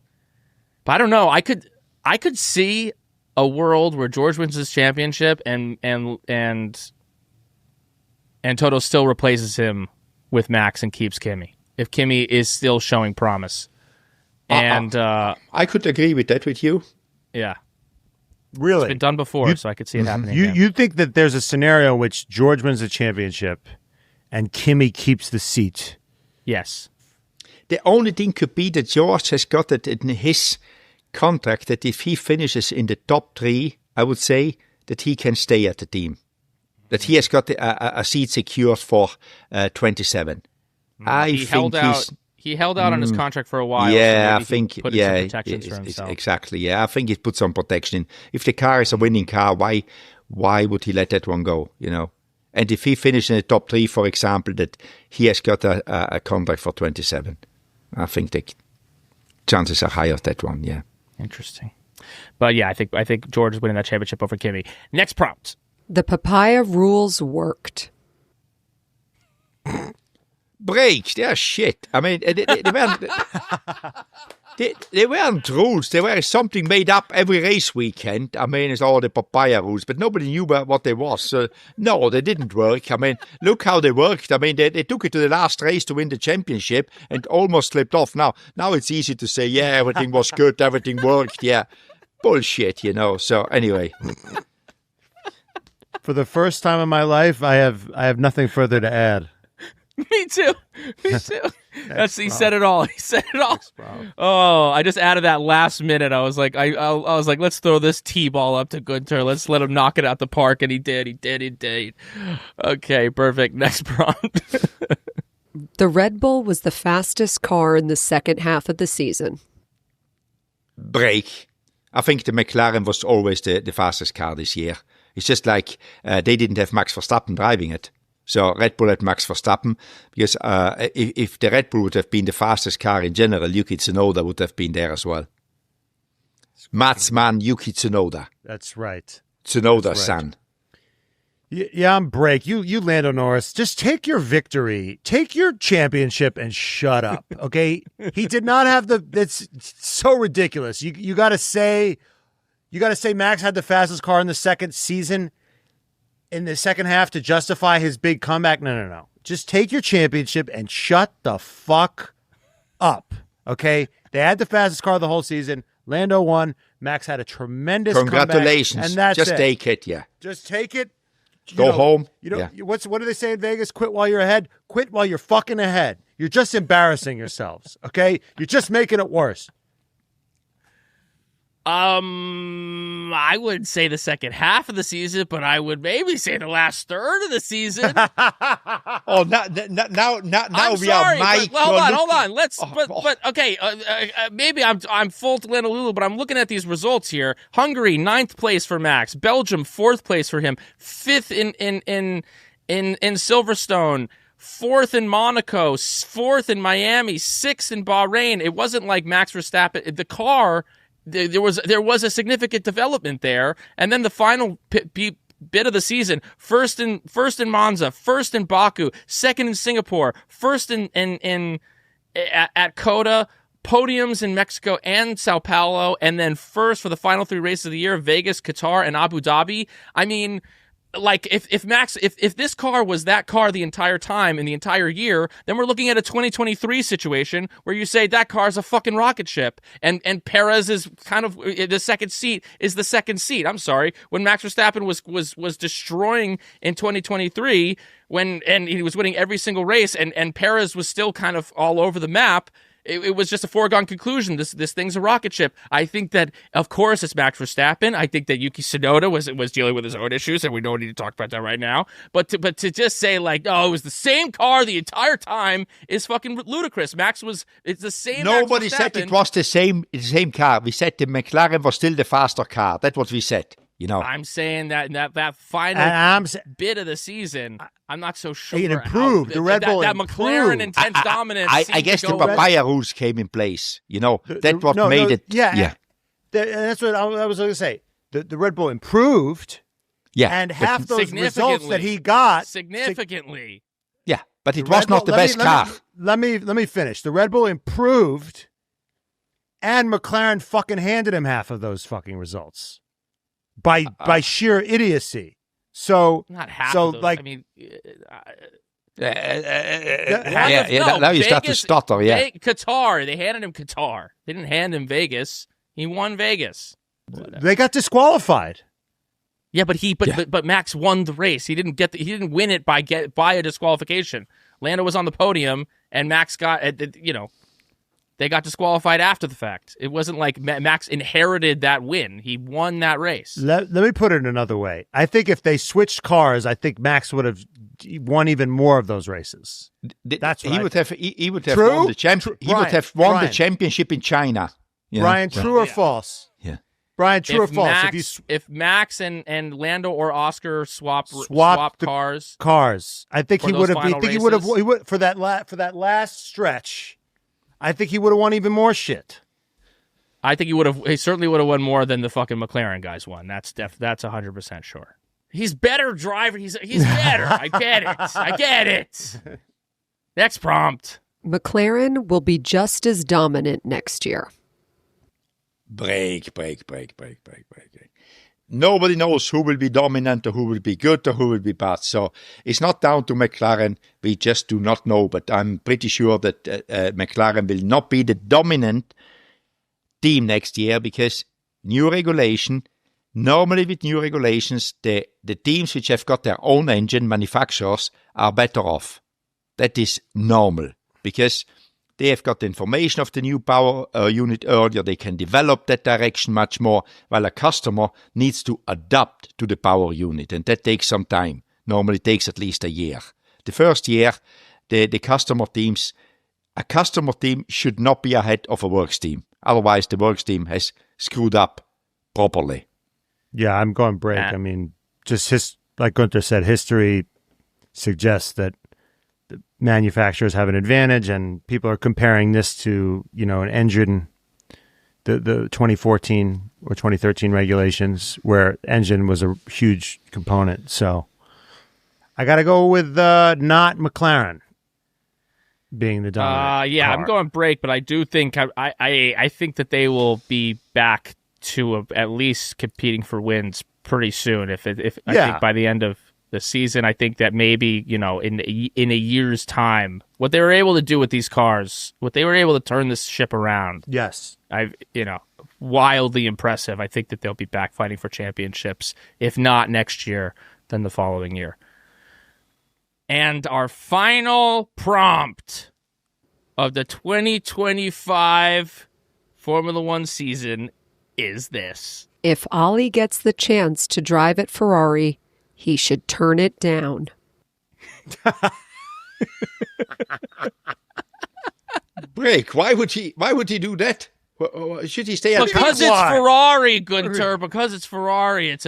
but I don't know. I could see a world where George wins his championship and Toto still replaces him with Max and keeps Kimi if Kimi is still showing promise. And I could agree with that with you. Yeah. Really? It's been done before, so I could see it happening. You think that there's a scenario in which George wins the championship and Kimi keeps the seat? Yes. The only thing could be that George has got it in his contract that if he finishes in the top 3, I would say that he can stay at the team. That he has got a seat secured for 27. He held out on his contract for a while. Yeah, so I think. Put in some protections for himself. Exactly. Yeah, I think he put some protection in. If the car is a winning car, why would he let that one go? You know, and if he finishes in the top 3, for example, that he has got a contract for 27, I think the chances are higher of that one. Yeah. Interesting, but yeah, I think George is winning that championship over Kimi. Next prompt. The papaya rules worked. Breaks, yeah, shit. I mean, they They weren't rules. They were something made up every race weekend. I mean, it's all the papaya rules, but nobody knew what they was. So, no, they didn't work. I mean, look how they worked. I mean, they took it to the last race to win the championship and almost slipped off. Now it's easy to say, yeah, everything was good, everything worked. Yeah, bullshit, So anyway. For the first time in my life, I have nothing further to add. Me too. He said it all. He said it all. Oh, I just added that last minute. I was like, I was like, let's throw this T-ball up to Guenther. Let's let him knock it out the park, and he did. Okay, perfect. Next prompt. The Red Bull was the fastest car in the second half of the season. Break. I think the McLaren was always the fastest car this year. It's just like they didn't have Max Verstappen driving it. So Red Bull had Max Verstappen, because if the Red Bull would have been the fastest car in general, Yuki Tsunoda would have been there as well. Matt's man, Yuki Tsunoda. That's right. Tsunoda's son. Yeah, I'm break. You Lando Norris, just take your victory, take your championship, and shut up. Okay, he did not have it's so ridiculous. You got to say Max had the fastest car in the second season, in the second half, to justify his big comeback. No. Just take your championship and shut the fuck up. Okay, they had the fastest car the whole season. Lando won. Max had a tremendous congratulations, comeback, and that's just it. Take it, yeah. Just take it. Go home. What do they say in Vegas? Quit while you're ahead. Quit while you're fucking ahead. You're just embarrassing yourselves. Okay, you're just making it worse. I would say the second half of the season, but I would maybe say the last third of the season. Now I'm we sorry, are Mike. But hold on. But okay. Maybe I'm full to Lando Lulu, but I'm looking at these results here. Hungary, 9th place for Max. Belgium, 4th place for him. 5th in Silverstone. 4th in Monaco. 4th in Miami. 6th in Bahrain. It wasn't like Max Verstappen. The car. There was a significant development there, and then the final bit of the season: first in Monza, first in Baku, second in Singapore, first at Coda, podiums in Mexico and Sao Paulo, and then first for the final 3 races of the year: Vegas, Qatar, and Abu Dhabi. I mean, like if this car was that car the entire time in the entire year, then we're looking at a 2023 situation where you say that car's a fucking rocket ship, and Perez is kind of the second seat is the second seat. I'm sorry, when Max Verstappen was destroying in 2023 and he was winning every single race, and Perez was still kind of all over the map. It was just a foregone conclusion. This thing's a rocket ship. I think that, of course, it's Max Verstappen. I think that Yuki Tsunoda was dealing with his own issues, and we don't need to talk about that right now. But to just say, like, oh, it was the same car the entire time is fucking ludicrous. It's the same. Nobody said it was the same car. We said the McLaren was still the faster car. That's what we said. I'm saying that final bit of the season, I'm not so sure. It improved. The Red Bull that McLaren intense dominance. I guess the papaya rules came in place. That's what made it. Yeah. That's what I was going to say. The Red Bull improved. Yeah, and half those results that he got significantly. Yeah, but it was not the best car. Let me finish. The Red Bull improved, and McLaren fucking handed him half of those fucking results. By sheer idiocy. So not half. So of those. like, I mean, now you start to stutter. Yeah, Qatar. They handed him Qatar. They didn't hand him Vegas. He won Vegas. They got disqualified. Yeah, but Max won the race. He didn't win it by a disqualification. Lando was on the podium, and Max got they got disqualified after the fact. It wasn't like Max inherited that win. He won that race. Let me put it another way. I think if they switched cars, I think Max would have won even more of those races. That's right. He would have won the the championship in China. Brian, true or false? Yeah. Brian, true or false? If Max and Lando or Oscar swap cars, I think he would have. I think he would for that last stretch. I think he would have won even more shit. I think he certainly would have won more than the fucking McLaren guys won. That's 100% sure. He's better driver. He's better. I get it. Next prompt. McLaren will be just as dominant next year. break. Nobody knows who will be dominant or who will be good or who will be bad. So it's not down to McLaren. We just do not know. But I'm pretty sure that McLaren will not be the dominant team next year because new regulation. Normally with new regulations, the teams which have got their own engine manufacturers are better off. That is normal because they have got the information of the new power unit earlier. They can develop that direction much more, while a customer needs to adapt to the power unit, and that takes some time. Normally it takes at least a year. The first year, a customer team should not be ahead of a works team. Otherwise, the works team has screwed up properly. Yeah, I'm going break. I mean, just like Guenther said, history suggests that the manufacturers have an advantage, and people are comparing this to, an engine, the 2014 or 2013 regulations where engine was a huge component. So I got to go with not McLaren being the dominant car. I'm going break, but I do think I think that they will be back to at least competing for wins pretty soon. I think by the end of the season, I think that maybe, in a year's time, what they were able to do with these cars, what they were able to turn this ship around. Yes. Wildly impressive. I think that they'll be back fighting for championships. If not next year, then the following year. And our final prompt of the 2025 Formula One season is this. If Ollie gets the chance to drive at Ferrari, he should turn it down. Break. Why would he do that? Should he stay at because it's Ferrari, Guenther. Because it's Ferrari. It's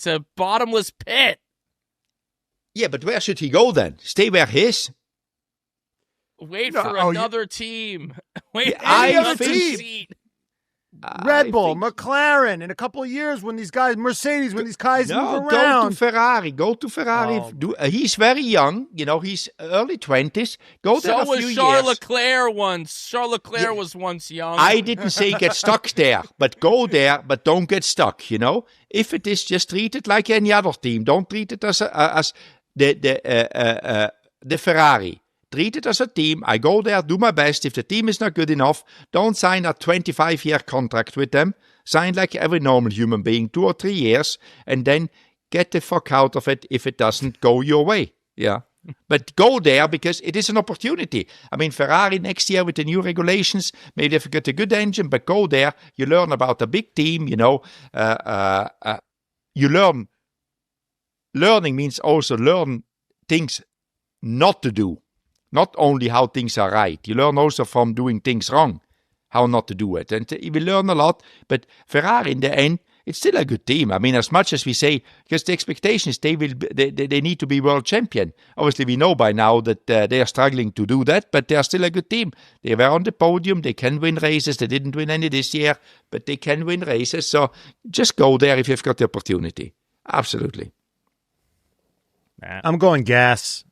a bottomless pit. Yeah, but where should he go then? Stay where he is? Wait for another team. Wait for another team. Seat. Red Bull, McLaren, in a couple of years when these guys, Mercedes, when these guys move around. Go to Ferrari. He's very young, he's early 20s. Go there a few years. So was Charles Leclerc once. Charles Leclerc was once young. I didn't say get stuck there, but go there, but don't get stuck, If it is, just treat it like any other team. Don't treat it as the Ferrari. Treat it as a team. I go there, do my best. If the team is not good enough, don't sign a 25-year contract with them. Sign like every normal human being, 2 or 3 years, and then get the fuck out of it if it doesn't go your way. Yeah. But go there because it is an opportunity. I mean, Ferrari next year with the new regulations, maybe they've got a good engine, but go there. You learn about a big team, you learn. Learning means also learn things not to do. Not only how things are right. You learn also from doing things wrong, how not to do it. And you will learn a lot. But Ferrari, in the end, it's still a good team. I mean, as much as we say, because the expectation is they need to be world champion. Obviously, we know by now that they are struggling to do that, but they are still a good team. They were on the podium. They can win races. They didn't win any this year, but they can win races. So just go there if you've got the opportunity. Absolutely. I'm going gas.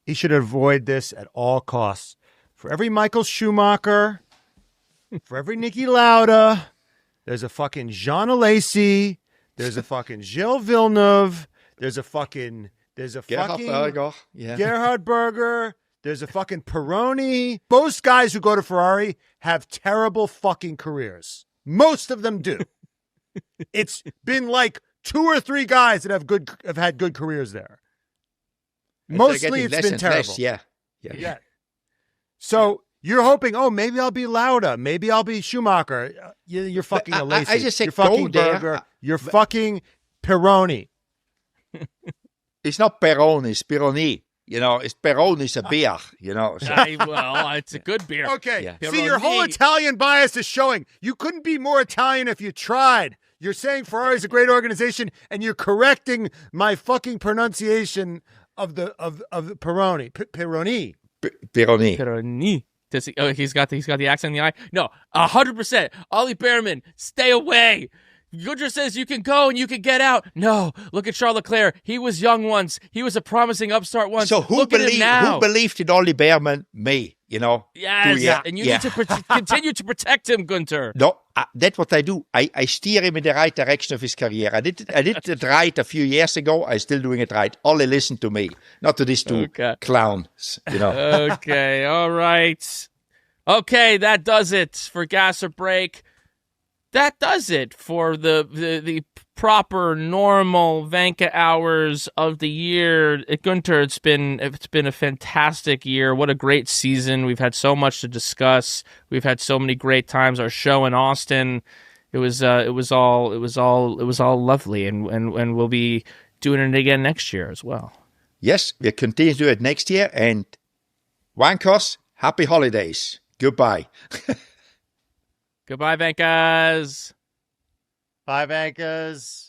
He should avoid this at all costs. For every Michael Schumacher, for every Niki Lauda, there's a fucking Jean Alesi, there's a fucking Gilles Villeneuve, there's a fucking Gerhard Berger, there's a fucking Pironi. Most guys who go to Ferrari have terrible fucking careers. Most of them do. It's been like 2 or 3 guys that have had good careers there. Mostly it's been terrible. Yeah. So you're hoping, maybe I'll be Lauda. Maybe I'll be Schumacher. You're fucking Alesi. I just say you're fucking go Berger. there. You're fucking Pironi. It's not Peroni, it's Pironi. It's Peroni is a beer, So. Well, it's a good beer. Okay. Yeah. See, your whole Italian bias is showing. You couldn't be more Italian if you tried. You're saying Ferrari's a great organization, and you're correcting my fucking pronunciation of the Pironi. Pironi. Pironi. Does he, he's got the accent in the eye. No, 100%. Ollie Bearman, stay away. Guenther says you can go and you can get out. No, look at Charles Leclerc. He was young once. He was a promising upstart once. So who believed in Ollie Bearman? Me. You know? Yes, and you need to continue to protect him, Guenther. No, that's what I do. I steer him in the right direction of his career. I did it right a few years ago. I'm still doing it right. Ollie, listen to me, not to these two clowns. You know. Okay, all right. Okay, that does it for Gas or Break. That does it for the proper, normal Vankah hours of the year. Guenther, it's been a fantastic year. What a great season. We've had so much to discuss. We've had so many great times. Our show in Austin, it was all lovely, and we'll be doing it again next year as well. Yes, we'll continue to do it next year. And Vankahs, happy holidays. Goodbye. Goodbye, Vankies. Bye, Vankies.